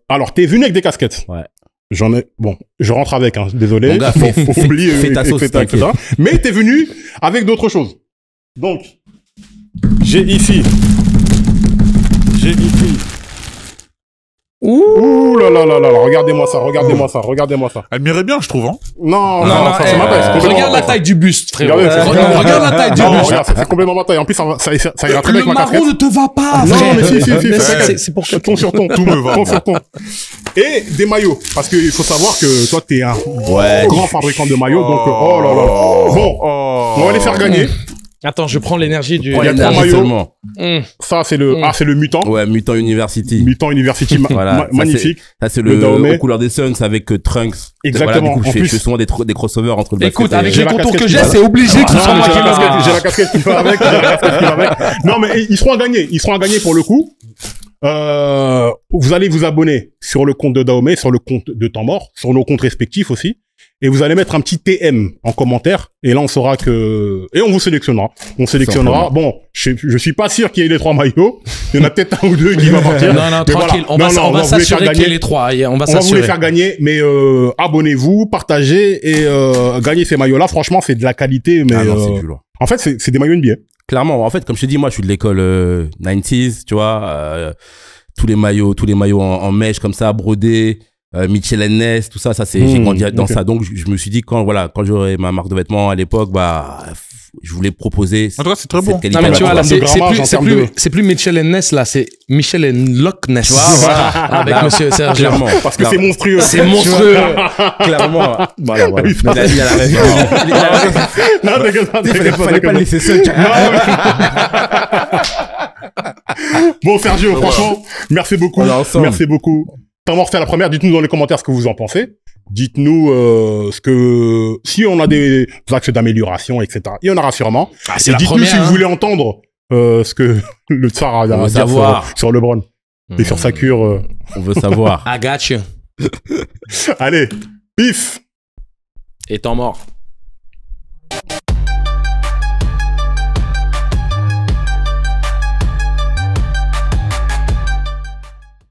Alors, t'es venu avec des casquettes. Ouais. Je rentre avec, hein. Désolé. Mon gars, faut oublier, fais ta sauce, etc. Mais t'es venu avec d'autres choses. Donc, j'ai ici. Ouh là, regardez-moi ça. Elle m'irait bien, je trouve, hein. Non, c'est ma taille. Regarde la taille du buste, frérot. Regarde la taille du buste. C'est complètement ma taille. En plus, ça ira très bien avec ma casquette. Le marron ne te va pas, non, frère. mais si. C'est pour que ton sur ton. Tout me va. Ton sur ton. Et des maillots. Parce qu'il faut savoir que toi, t'es un grand fabricant de maillots. Donc, oh là là. Bon. On va les faire gagner. Attends, je prends l'énergie du... Il y a 3 maillots. Ça, c'est le mutant. Ouais, Mutant University. Mutant University, voilà, magnifique. Ça, c'est le aux couleurs des Suns avec Trunks. Exactement. Voilà, du coup, je fais souvent des crossovers entre le basket. Écoute, avec les contours que j'ai, c'est obligé que ce soit moi qui j'ai la casquette qui va avec. Non, mais ils seront à gagner pour le coup. Vous allez vous abonner sur le compte de Dahomey, sur le compte de Temps Mort, sur nos comptes respectifs aussi. Et vous allez mettre un petit TM en commentaire. Et là, on saura que... Et on vous sélectionnera. Bon, je suis pas sûr qu'il y ait les 3 maillots. Il y en a peut-être un ou deux qui va partir. Non, tranquille. Voilà. On va s'assurer qu'il y ait les 3. On va vous les faire gagner. Mais abonnez-vous, partagez et gagnez ces maillots-là. Franchement, c'est de la qualité. Mais c'est du lourd. En fait, c'est des maillots NBA. Clairement. En fait, comme je te dis, moi, je suis de l'école 90s, tu vois. Tous les maillots en mèche comme ça, brodés. Mitchell & Ness, tout ça, j'ai grandi dans ça. Donc, je me suis dit, quand j'aurai ma marque de vêtements à l'époque, je voulais proposer. En tout cas, c'est très bon. Non, mais tu vois, là, c'est plus Mitchell & Ness, là, c'est Michel & Loch Ness. Voilà. Avec monsieur Serge. Clairement. Parce que c'est monstrueux. C'est monstrueux. Clairement. Voilà. Il fallait pas le laisser seul. Bon, Sergio, franchement, merci beaucoup. Temps Mort, c'est la première. Dites-nous dans les commentaires ce que vous en pensez. Dites-nous si on a des axes d'amélioration, etc. Il y en aura sûrement. Ah, c'est et la dites-nous première, si vous voulez entendre ce que le tsar a à dire sur LeBron et sur sa cure. On veut savoir. I got you. Allez, pif. Et temps mort.